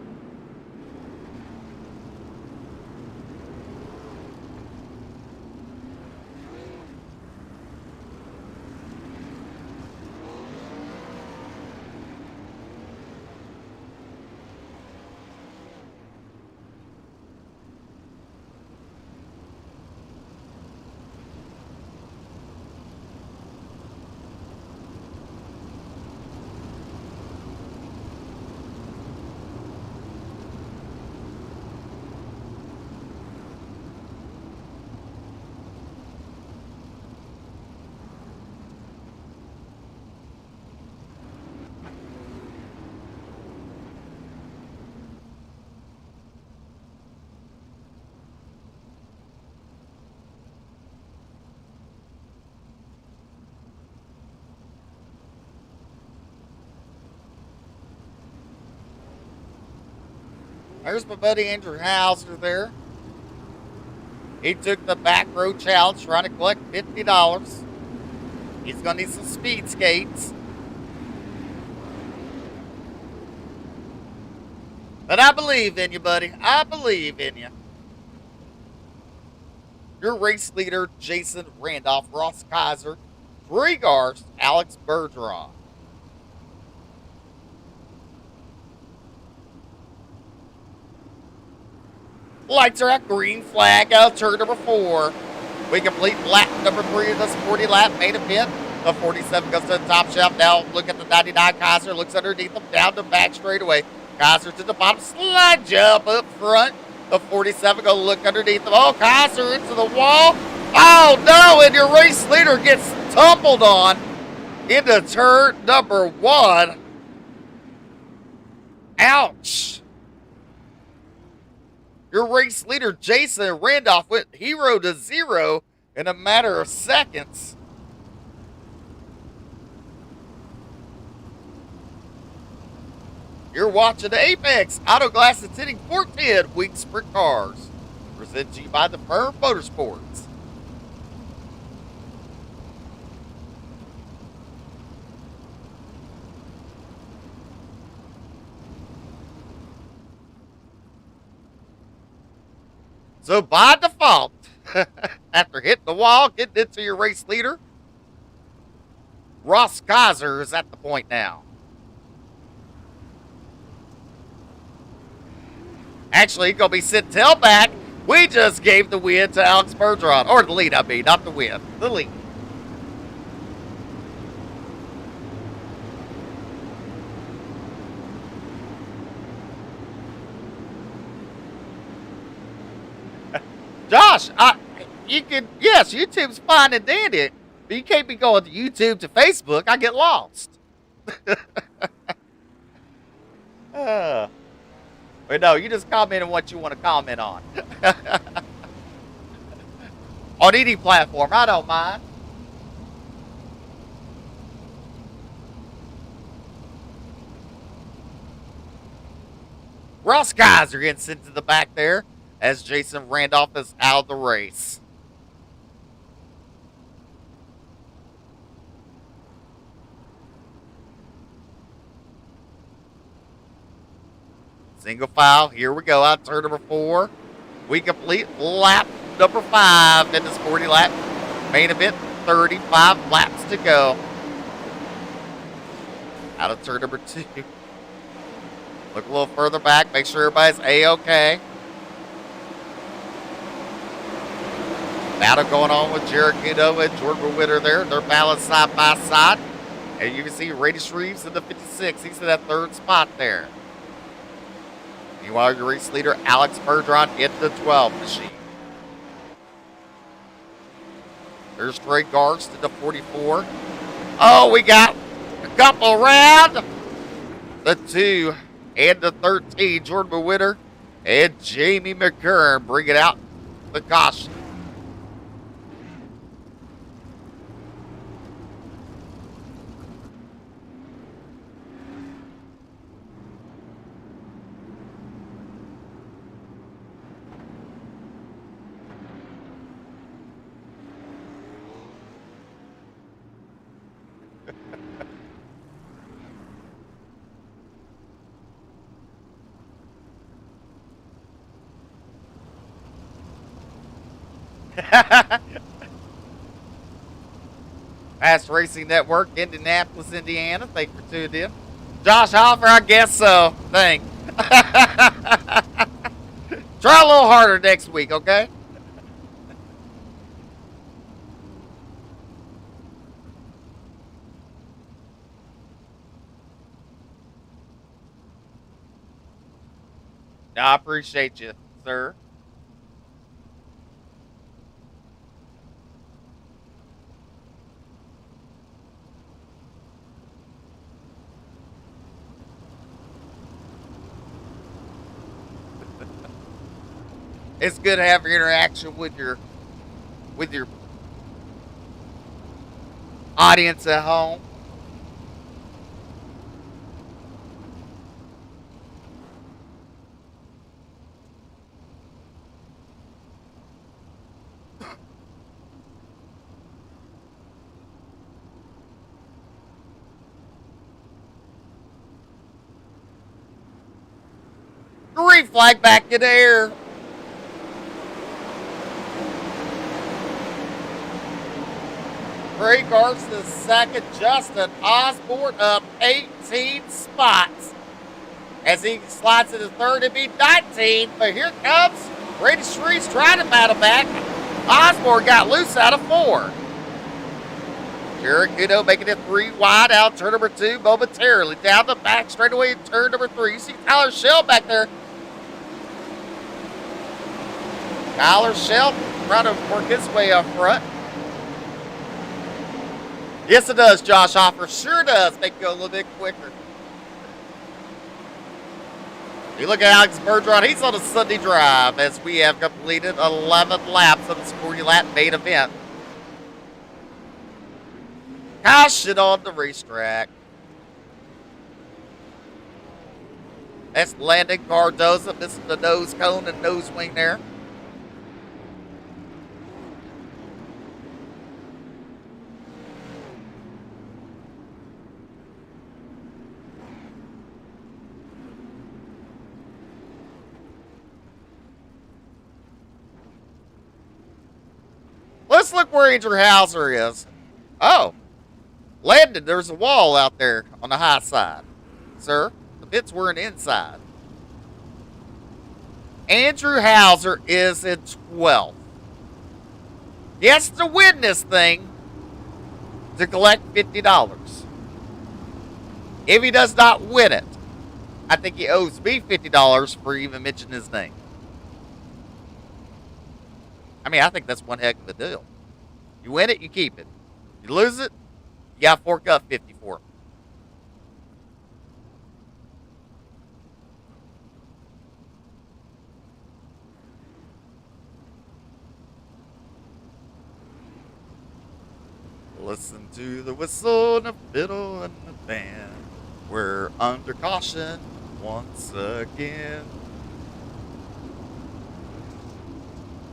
There's my buddy Andrew Hauser there. He took the back row challenge trying to collect $50. He's going to need some speed skates. But I believe in you, buddy. I believe in you. Your race leader, Jason Randolph, Ross Kaiser, Brigars, Alex Bergeron. Lights are at green flag out turn number 4. We complete lap number 3 of this 40 lap main event. The 47 goes to the top shelf. Now look at the 99 Kaiser. Looks underneath him down the back straightaway. Kaiser to the bottom. Slide jump up front. The 47 going to look underneath him. Oh, Kaiser into the wall. Oh, no. And your race leader gets tumbled on into turn number 1. Ouch. Your race leader, Jason Randolph, went 0 to 0 in a matter of seconds. You're watching the Apex Auto Glass and Tinting 410 Wing Sprint Cars. Presented to you by the Firm Motorsports. So by default, after hitting the wall, getting into your race leader, Ross Kaiser is at the point now. Actually, going to be sitting tailback. We just gave the win to Alex Bergeron. Or the lead, I mean, not the win. The lead. Josh, you can, yes, YouTube's fine and dandy, but you can't be going to YouTube to Facebook. I get lost. But no, you just comment on what you want to comment on. On any platform, I don't mind. Ross Kaiser gets into the back there as Jason Randolph is out of the race. Single file, here we go, out turn number 4. We complete lap number 5 in this 40 lap main event, 35 laps to go. Out of turn number 2. Look a little further back, make sure everybody's A-okay. Battle going on with Jared Guido and Jordan Witter there. They're balanced side by side. And you can see Rady Shreves in the 56. He's in that 3rd spot there. Meanwhile, your race leader, Alex Bergeron, in the 12 machine. There's Trey Garst in the 44. Oh, we got a couple around. The 2 and the 13, Jordan Witter and Jamie McKern bring it out the caution. Fast Racing Network, Indianapolis, Indiana. Thank you for tuning in. Josh Hoffer, I guess so. Thanks. Try a little harder next week, okay? I appreciate you, sir. It's good to have your interaction with your audience at home. green flag back in the air. Trey Garson is second. Justin Osborne up 18 spots. As he slides into third, it'd be 19. But here comes Brady Shreves trying to battle back. Osborne got loose out of 4. Jared Kudo making it 3 wide out turn number 2 momentarily. Down the back straightaway in turn number 3. You see Tyler Shell back there. Tyler Shell trying to work his way up front. Yes, it does, Josh Hoffer. Sure does make it go a little bit quicker. You look at Alex Bergeron. He's on a Sunday drive as we have completed 11 laps of the 40-lap main event. Caution on the racetrack. That's Landon Cardoza missing the nose cone and nose wing there. Let's look where Andrew Hauser is. Oh, Landon, there's a wall out there on the high side. Sir, the pits were inside. Andrew Hauser is in 12th. He has to win this thing to collect $50. If he does not win it, I think he owes me $50 for even mentioning his name. I mean, I think that's one heck of a deal. You win it, you keep it. You lose it, you got to fork up 50 for him. Listen to the whistle and the fiddle and the band. We're under caution once again.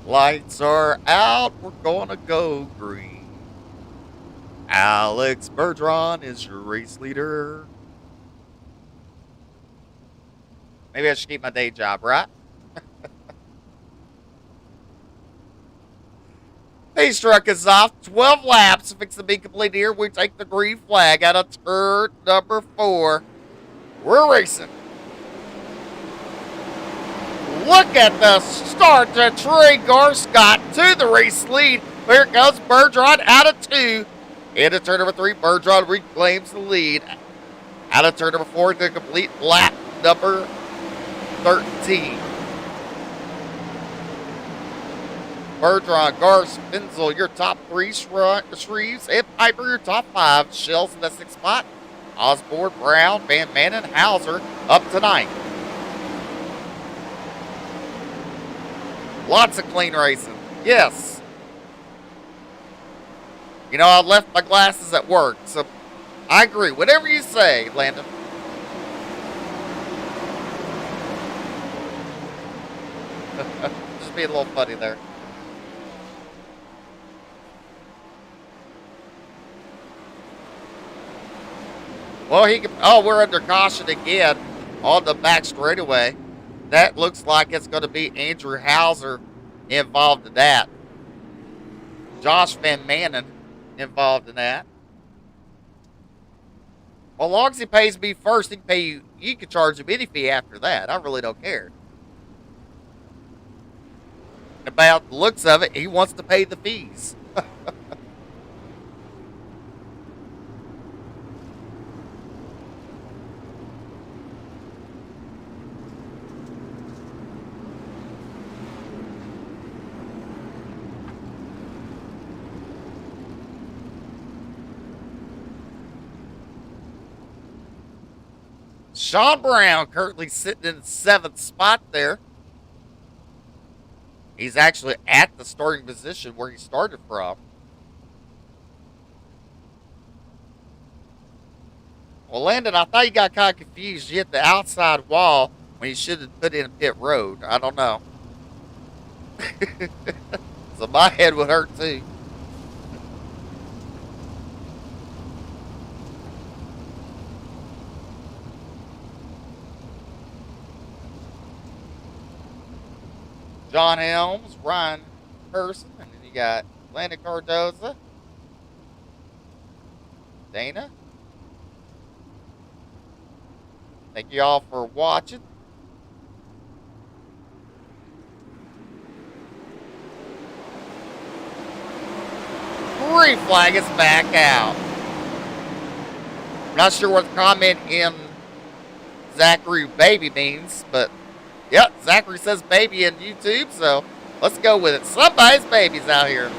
Lights are out, we're gonna go green. Alex Bergeron is your race leader. Maybe I should keep my day job, right? Pace truck is off. 12 laps. Fix to be complete here. We take the green flag out of turn number 4. We're racing. Look at the start to Trey Garscott to the race lead. Here goes Bergeron out of 2. Into turn number 3, Bergeron reclaims the lead. Out of turn number 4 to complete lap number 13. Bergeron, Garst, Finzel, your top 3. Shreves and Piper, your top 5. Shells in the 6th spot. Osborne, Brown, Van Manen, Hauser up to 9. Lots of clean racing. Yes. You know, I left my glasses at work, so I agree. Whatever you say, Landon. Just being a little funny there. Well, we're under caution again on the back straightaway. That looks like it's going to be Andrew Hauser involved in that. Josh Van Manen involved in that. Well, as long as he pays me first, he can pay you. You can charge him any fee after that. I really don't care. About the looks of it, he wants to pay the fees. Sean Brown currently sitting in the 7th spot there. He's actually at the starting position where he started from. Well, Landon, I thought you got kind of confused. You hit the outside wall when you should have put in pit road. I don't know. So my head would hurt too. John Helms, Ryan Person, and then you got Landon Cardoza, Dana. Thank you all for watching. Green flag is back out. I'm not sure what the comment in Zachary baby means, but yep, Zachary says baby in YouTube, so let's go with it. Somebody's baby's out here.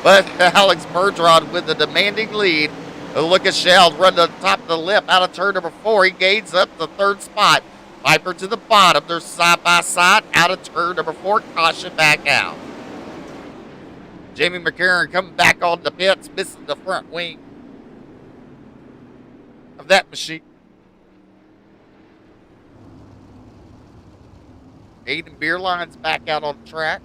But Alex Bertrand with the demanding lead. Lucas Sheld run to the top of the lip out of turn number 4. He gains up the 3rd spot. Piper to the bottom. They're side by side out of turn number 4. Caution back out. Jamie McCarron coming back on the pits, missing the front wing of that machine. Aiden Beerline's back out on the track.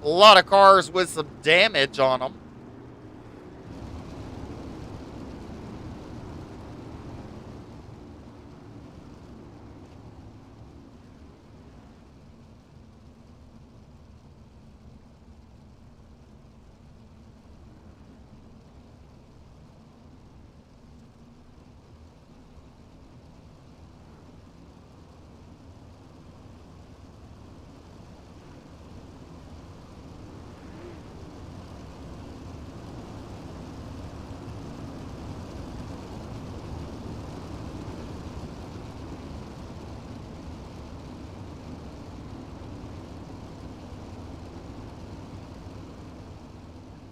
A lot of cars with some damage on them.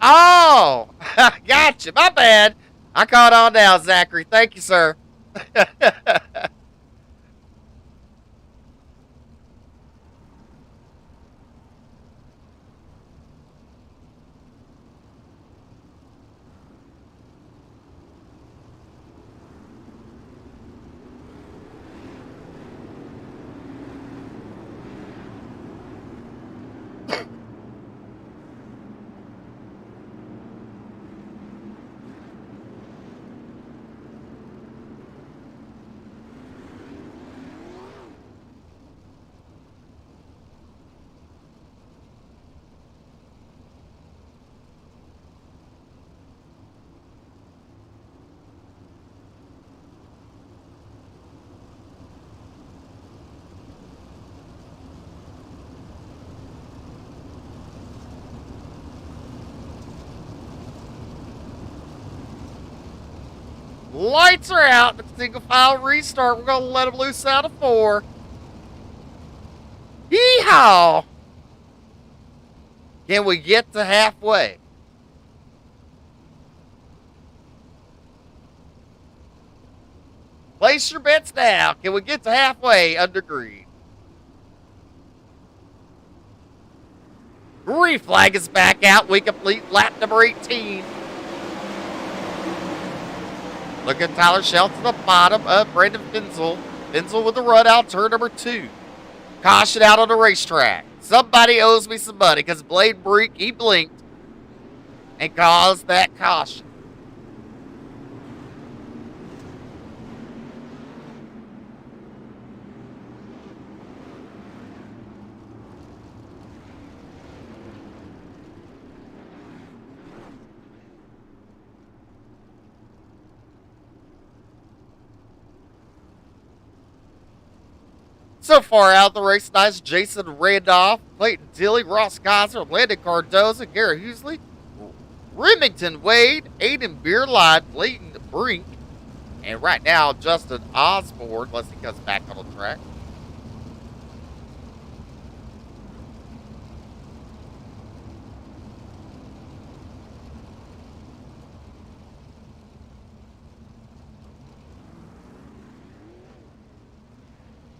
Oh, gotcha. My bad. I caught on now, Zachary. Thank you, sir. Lights are out. The single file restart. We're going to let them loose out of 4. Yeehaw! Can we get to halfway? Place your bets now. Can we get to halfway under green? Green flag is back out. We complete lap number 18. Look at Tyler Shell to the bottom of Brandon Finzel. Finzel with the run out, turn number 2. Caution out on the racetrack. Somebody owes me some money because Blade Brink, he blinked and caused that caution. So far out of the race, nice Jason Randolph, Clayton Dilly, Ross Kaiser, Landon Cardoza, Garrett Husley, Remington Wade, Aiden Beerline, Clayton Brink, and right now Justin Osborne, unless he comes back on the track.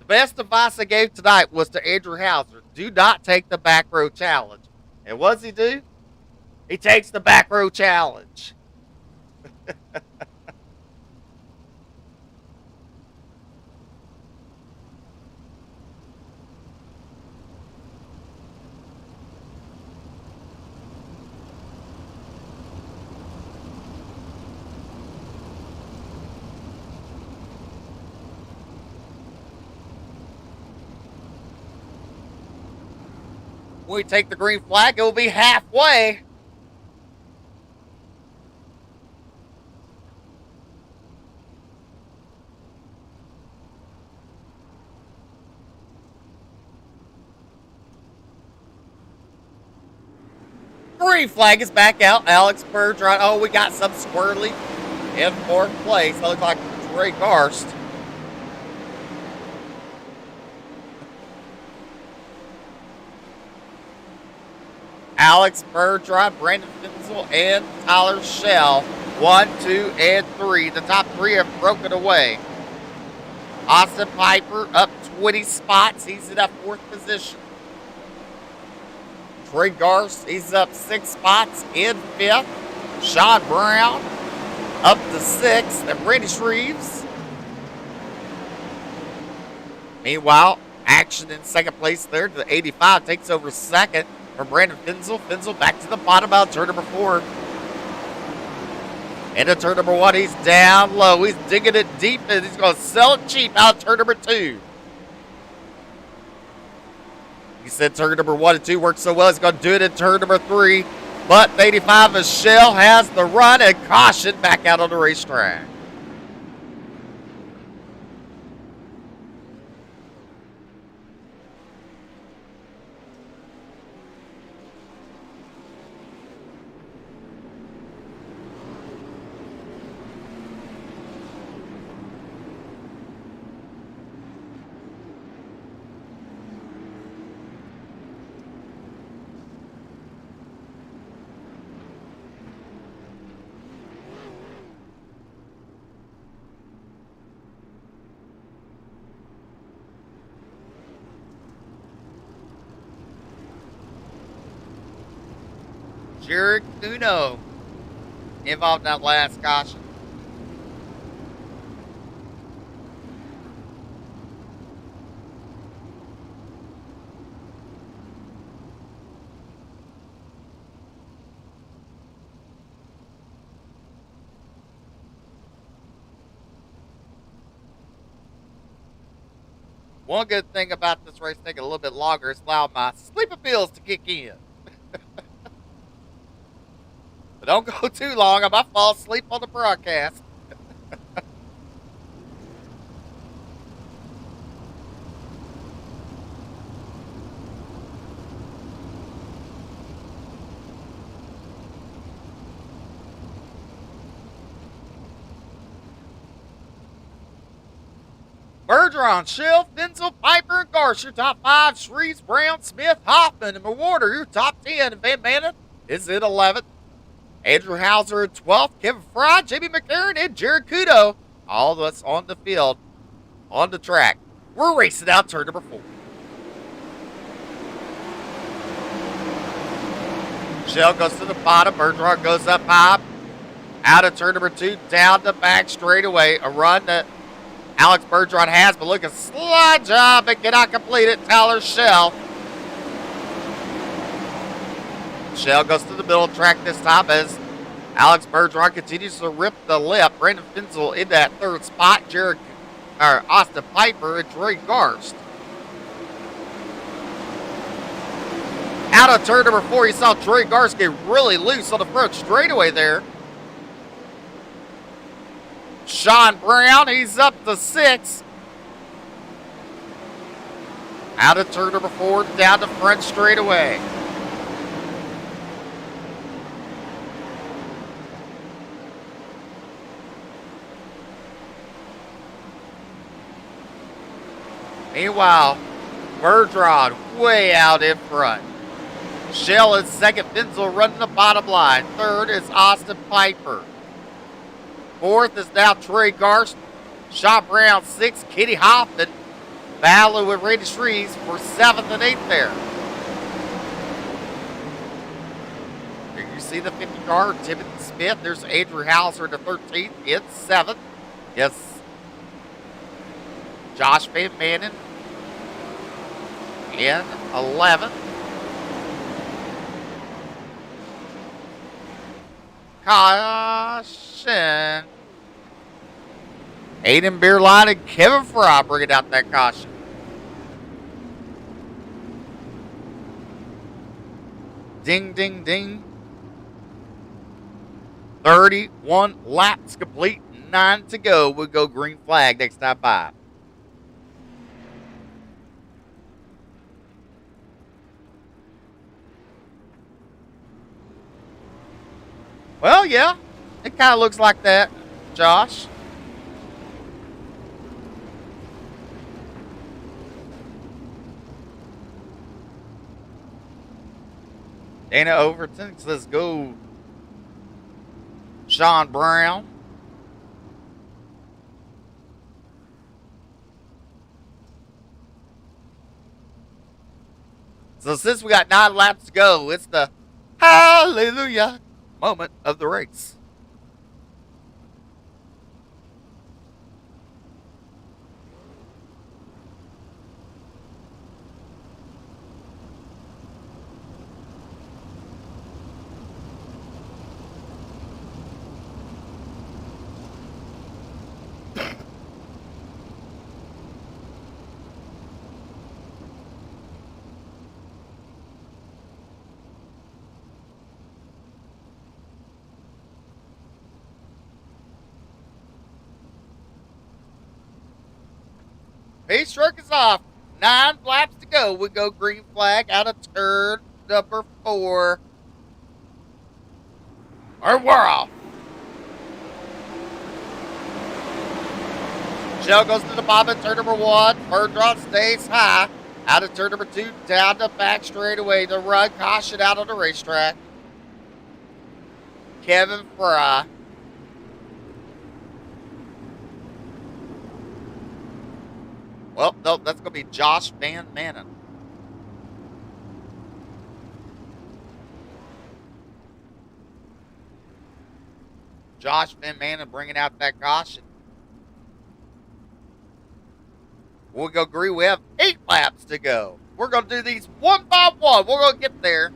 Best advice I gave tonight was to Andrew Hauser. Do not take the back row challenge. And what does he do? He takes the back row challenge. When we take the green flag, it will be halfway. Green flag is back out. Alex Bergeron. Oh, we got some squirrely in fourth place. That looks like Trey Garst. Alex Bergeron, Brandon Finzel, and Tyler Shell. 1, 2, and 3. The top 3 have broken away. Austin Piper up 20 spots. He's in that 4th position. Trey Garst, he's up 6 spots in 5th. Sean Brown up to 6th. And Randy Shreves. Meanwhile, action in 2nd place there to the 85. Takes over 2nd from Brandon Finzel. Finzel back to the bottom out of turn number 4. Into turn number 1, he's down low. He's digging it deep, and he's going to sell it cheap out of turn number 2. He said turn number 1 and 2 worked so well, he's going to do it in turn number 3. But the 85 of Shell has the run, and caution back out on the racetrack. Jared Kuno involved in that last caution. One good thing about this race taking a little bit longer is allow my sleep appeals to kick in. But don't go too long. I might fall asleep on the broadcast. Bergeron, Shell, Finzel, Piper, and Garst, your top 5. Shreves, Brown, Smith, Hoffman, and Mawarder, your top 10. And Van Manen is in 11th. Andrew Hauser in 12th. Kevin Fry, J.B. McCarron, and Jared Kudo. All of us on the field, on the track. We're racing out turn number 4. Shell goes to the bottom. Bergeron goes up high. Out of turn number 2, down the back straightaway. A run that Alex Bergeron has, but look at slide job and cannot complete it. Tyler Shell. Shell goes to the middle of the track this time as Alex Bergeron continues to rip the lip. Brandon Finzel in that 3rd spot. Austin Piper and Trey Garst. Out of turn number 4, you saw Trey Garst get really loose on the front straightaway there. Sean Brown, he's up to 6. Out of turn number 4, down the front straightaway. Meanwhile, Bergeron way out in front. Shell is 2nd, Finzel running the bottom line. 3rd is Austin Piper. 4th is now Trey Garst. Sean Brown 6th. Kenny Hoffman battling with Randy Shreves for 7th and 8th there. Here you see the 50 car, Timothy Smith. There's Andrew Hauser in the 13th. It's 7th. Yes. Josh Van Manen in 11th. Caution. Aiden Beerline and Kevin Fry bringing out that caution. Ding, ding, ding. 31 laps complete. 9 to go. We'll go green flag next time by. Well, yeah. It kind of looks like that, Josh. Dana Overton says go Sean Brown. So since we got 9 laps to go, it's the hallelujah moment of the race. Pace truck is off. 9 laps to go. We go green flag out of turn number 4. Or we're off. Shell goes to the bottom of turn number 1. Bergeron stays high. Out of turn number 2, down the back straightaway. The run, caution out on the racetrack. Kevin Fry. Well, no, that's going to be Josh Van Manen. Josh Van Manen bringing out that caution. We'll go green. We have 8 laps to go. We're going to do these one by one. We're going to get there.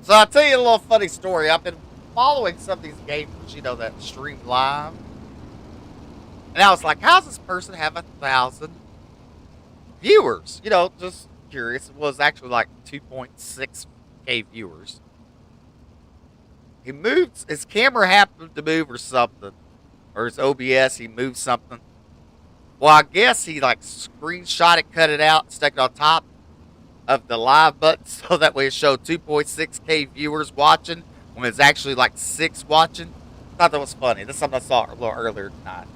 So I'll tell you a little funny story. I've been following some of these gamers, that stream live. And I was like, how's this person have 1,000 viewers? Just curious. It was actually like 2.6K viewers. He moved, his camera happened to move or something. Or his OBS, he moved something. Well, I guess he screenshot it, cut it out, and stuck it on top of the live button so that way it showed 2.6K viewers watching when it's actually 6 watching. I thought that was funny. That's something I saw a little earlier tonight.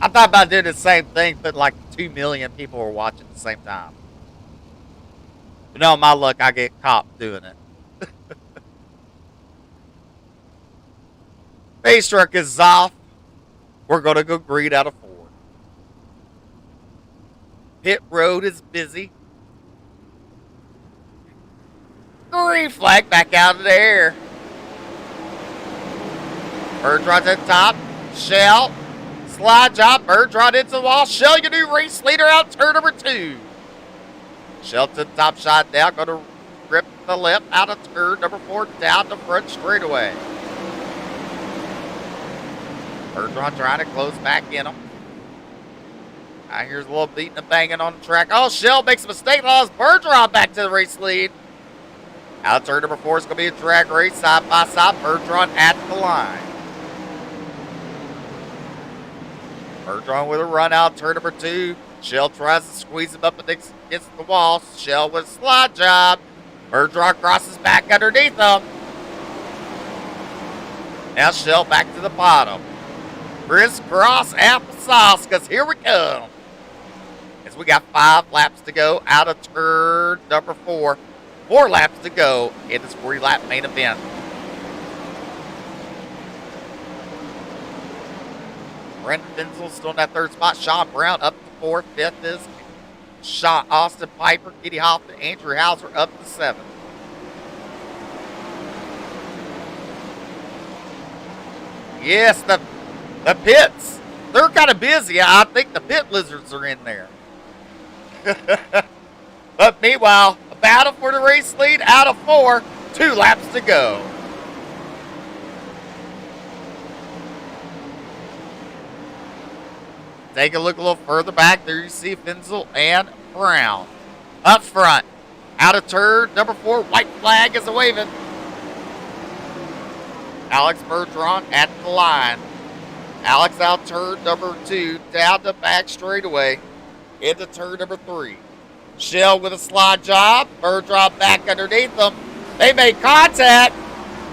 I thought about doing the same thing, but 2 million people were watching at the same time. But no, my luck, I get caught doing it. Pace truck is off. We're going to go green out of 4. Pit road is busy. Green flag back out of the air. Bergeron's at top. Shell. Slide job. Bergeron into the wall. Shell, your new race leader out turn number 2. Shell to the top shot down. Going to rip the left out of turn number 4 down the front straightaway. Bergeron trying to close back in him. Here's a little beating and banging on the track. Oh, Shell makes a mistake. Lost Bergeron back to the race lead. Out of turn number 4 is going to be a drag race side by side. Bergeron at the line. Bergeron with a run out. Turn number 2. Shell tries to squeeze him up against the wall. Shell with a slide job. Bergeron crosses back underneath him. Now Shell back to the bottom. Crisscross applesauce, because here we come. As we got 5 laps to go out of turn number 4. 4 laps to go in this 40-lap main event. Brendan Benzel still in that 3rd spot. Sean Brown up to 4th. 5th is Austin Piper, Kitty Hoffman, Andrew Hauser up to 7th. Yes, the pits, they're kind of busy. I think the pit lizards are in there. But meanwhile, a battle for the race lead out of 4, 2 laps to go. Take a look a little further back. There you see Fenzel and Brown. Up front, out of turn number 4, white flag is a waving. Alex Bergeron at the line. Alex out turn number 2, down the back straightaway, into turn number 3. Shell with a slide job. Bergeron back underneath them. They make contact.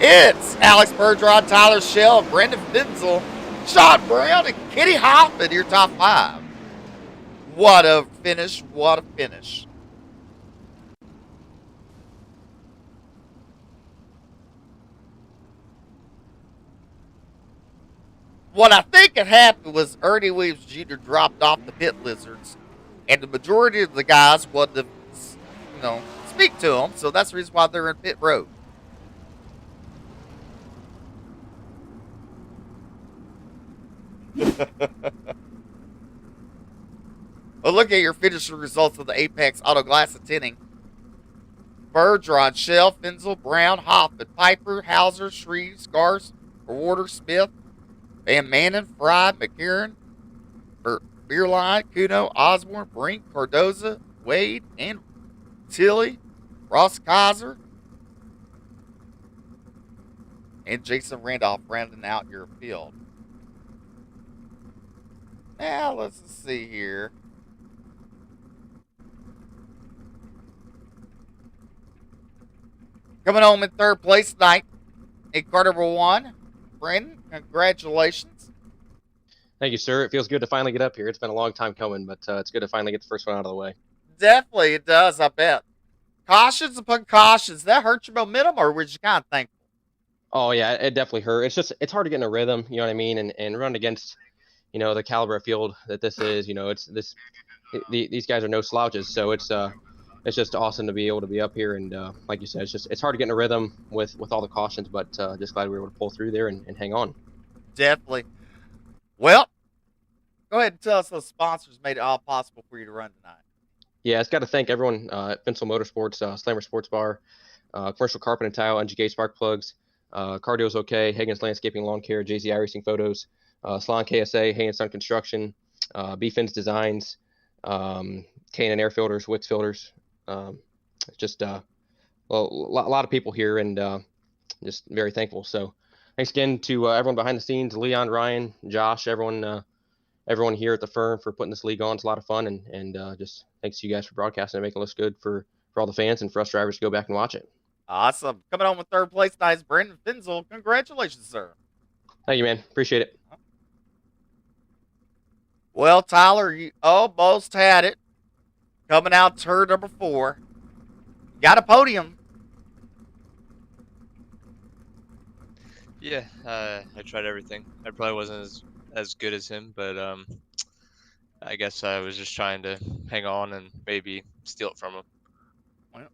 It's Alex Bergeron, Tyler Shell, Brendan Fenzel, Sean Brown, and Kenny Hoffman, your top 5. What a finish. What a finish. What I think had happened was Ernie Williams Jr. dropped off the pit lizards, and the majority of the guys wanted to, speak to him. So that's the reason why they're in pit road. Well, look at your finishing results of the Apex Auto Glass of Tinning. Bergeron, Shell, Fenzel, Brown, Hoffman, Piper, Hauser, Shreve, Scars, Rewarder, Smith, Van Manen, Fry, McCarron, Beerline, Kuno, Osborne, Brink, Cardoza, Wade, and Tilly, Ross Kaiser, and Jason Randolph rounding out your field. Now, let's see here. Coming home in 3rd place tonight in car number 1, Brandon, congratulations. Thank you, sir. It feels good to finally get up here. It's been a long time coming, but it's good to finally get the first one out of the way. Definitely, it does, I bet. Cautions upon cautions. That hurt your momentum, or were you kind of thankful? Oh, yeah, it definitely hurt. It's hard to get in a rhythm, you know what I mean, and run against, the caliber of field that this is. These guys are no slouches, so it's just awesome to be able to be up here, and like you said, it's hard to get in a rhythm with all the cautions, but just glad we were able to pull through there and hang on. Definitely. Well, go ahead and tell us those sponsors made it all possible for you to run tonight. Yeah, it's got to thank everyone at Fenzel Motorsports, Slammer Sports Bar, Commercial Carpet and Tile, NGK Spark Plugs, Cardio's OK, Hagen's Landscaping Lawn Care, JZ iRacing Photos, Salon KSA, Hay and Sun Construction, B-Fins Designs, K&N Air Filters, Wicks Filters. Just a lot of people here, and just very thankful. So thanks again to everyone behind the scenes, Leon, Ryan, Josh, everyone here at the firm for putting this league on. It's a lot of fun, and just thanks to you guys for broadcasting and making it look good for all the fans and for us drivers to go back and watch it. Awesome. Coming home with 3rd place tonight is Brendan Fenzel. Congratulations, sir. Thank you, man. Appreciate it. Well, Tyler, you almost had it. Coming out turn number 4. Got a podium. Yeah, I tried everything. I probably wasn't as good as him, but I guess I was just trying to hang on and maybe steal it from him. Well,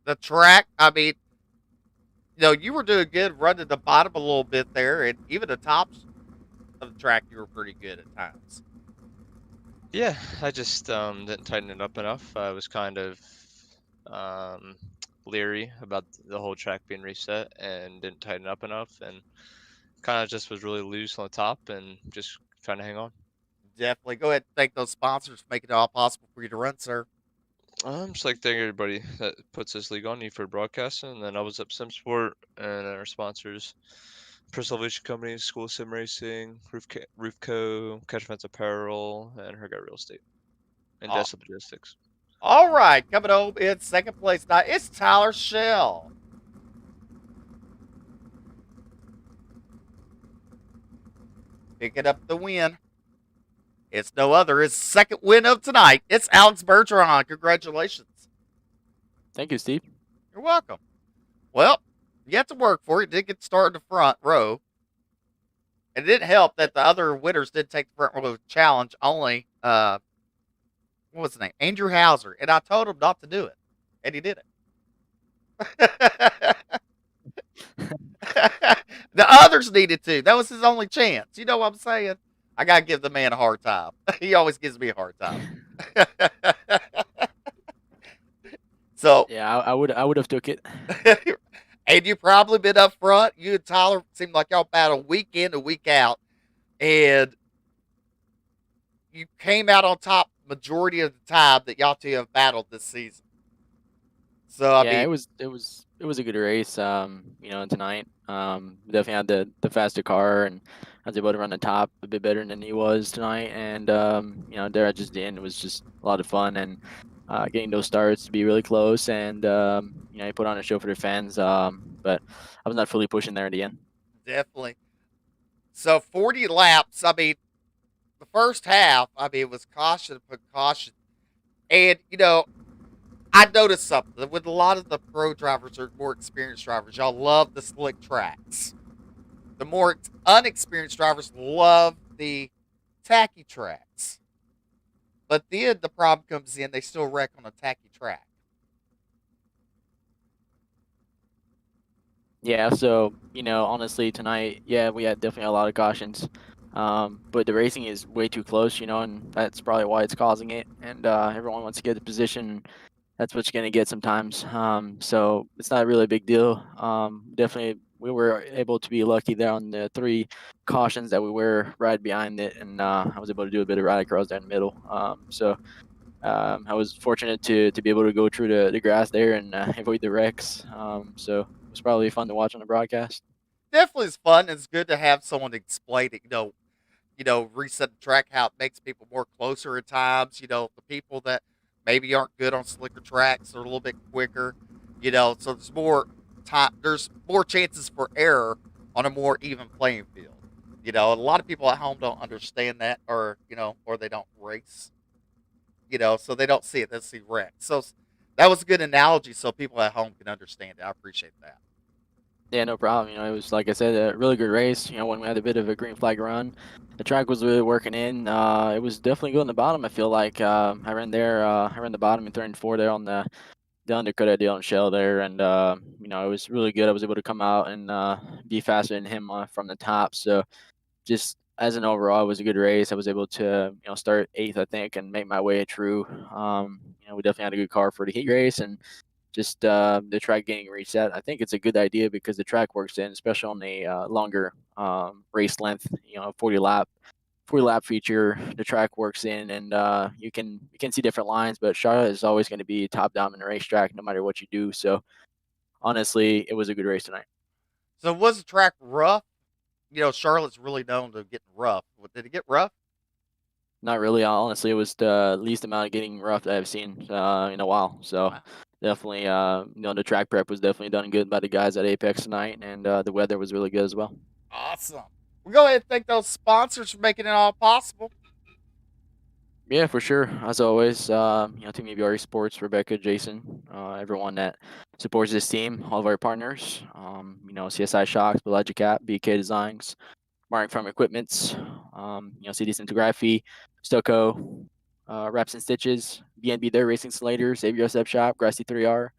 the track, I mean, you were doing good running the bottom a little bit there, and even the tops of the track, you were pretty good at times. Yeah, I just didn't tighten it up enough. I was kind of leery about the whole track being reset and didn't tighten up enough, and kind of just was really loose on the top and just trying to hang on. Definitely. Go ahead and thank those sponsors for making it all possible for you to run, sir. Just like thank everybody that puts this league on, you for broadcasting, and then I was up SimSport and our sponsors, Personal Evolution Company, School of Sim Racing, Roofco, Catch Fence Apparel, and Hergot Real Estate, and Desktop Logistics. All right, coming home in 2nd place now, it's Tyler Shell. Picking up the win. It's no other. His 2nd win of tonight. It's Alex Bergeron. Congratulations. Thank you, Steve. You're welcome. Well, you have to work for it. You did get started in the front row. It didn't help that the other winners did take the front row challenge. Only, what was his name? Andrew Hauser. And I told him not to do it. And he did it. The others needed to. That was his only chance. You know what I'm saying? I got to give the man a hard time. He always gives me a hard time. So, Yeah, I would have took it. and you probably been up front. You and Tyler seemed like y'all battle week in and week out, and you came out on top majority of the time that y'all two have battled this season. So, I Yeah, mean, it was a good race. Tonight. We definitely had the faster car, and I was able to run the top a bit better than he was tonight. And there at just the end, it was just a lot of fun, and getting those starts to be really close, and he put on a show for the fans. But I was not fully pushing there at the end. definitely. So, 40 laps. I mean, the first half, I mean, it was caution upon caution. And, I noticed something with a lot of the pro drivers or more experienced drivers. Y'all love the slick tracks. The more unexperienced drivers love the tacky tracks. But then the problem comes in, they still wreck on a tacky track. Yeah, so honestly, tonight, yeah, we had definitely a lot of cautions, but the racing is way too close, and that's probably why it's causing it. And everyone wants to get the position. That's what you're gonna get sometimes. So it's not really a big deal. Definitely, we were able to be lucky there on the three cautions that we were right behind it, and I was able to do a bit of rallycross there in the middle. I was fortunate to be able to go through the grass there and avoid the wrecks. So it was probably fun to watch on the broadcast. Definitely is fun. It's good to have someone to explain it, reset the track, how it makes people more closer at times. The people that maybe aren't good on slicker tracks are a little bit quicker. So there's more time. There's more chances for error on a more even playing field. A lot of people at home don't understand that, or they don't race. So they don't see it. They see wrecks. So that was a good analogy, so people at home can understand it. I appreciate that. Yeah, no problem. It was like I said, a really good race. When we had a bit of a green flag run, the track was really working in. It was definitely good on the bottom. I feel like I ran there. I ran the bottom in turn four there on the undercut at Dylan Shell there, and it was really good. I was able to come out and be faster than him from the top. So just as an overall, it was a good race. I was able to start eighth, I think, and make my way through. We definitely had a good car for the heat race, and just the track getting reset. I think it's a good idea because the track works in, especially on the longer race length. 40 lap feature. The track works in, and you can see different lines. But Charlotte is always going to be top dominant racetrack, no matter what you do. So honestly, it was a good race tonight. So was the track rough? Charlotte's really known to getting rough. Did it get rough? Not really. Honestly, it was the least amount of getting rough that I've seen in a while. So Wow. definitely, the track prep was definitely done good by the guys at Apex tonight, and the weather was really good as well. Awesome. We'll go ahead and thank those sponsors for making it all possible. Yeah, for sure. As always, Team EBR Sports, Rebecca, Jason, everyone that supports this team, all of our partners, CSI Shocks, Belagic Cap, BK Designs, Mark from Equipments, CD Scintigraphy, Stoco, Wraps and Stitches, BNB Their Racing Sliders, ABR Step Shop, Grassy 3R,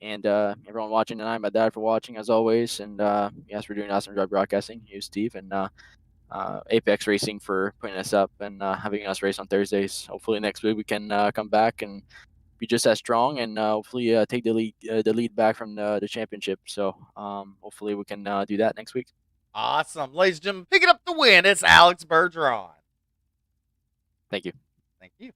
and everyone watching tonight, my dad for watching as always, and yes, for doing awesome job broadcasting, you, Steve, and Apex Racing for putting us up and having us race on Thursdays. Hopefully next week we can come back and be just as strong and hopefully take the lead back from the championship. So hopefully we can do that next week. Awesome. Ladies and gentlemen, picking up the win, it's Alex Bergeron. Thank you. Thank you.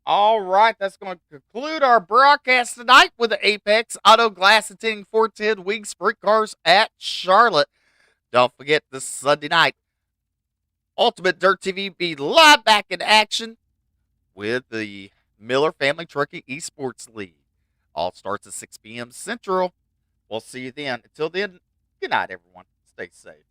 All right, that's going to conclude our broadcast tonight with the Apex Auto Glass attending 410 Wing Sprint Cars at Charlotte. Don't forget this Sunday night, Ultimate Dirt TV be live back in action with the Miller Family Trucking Esports League. All starts at 6 p.m. Central. We'll see you then. Until then, good night, everyone. Stay safe.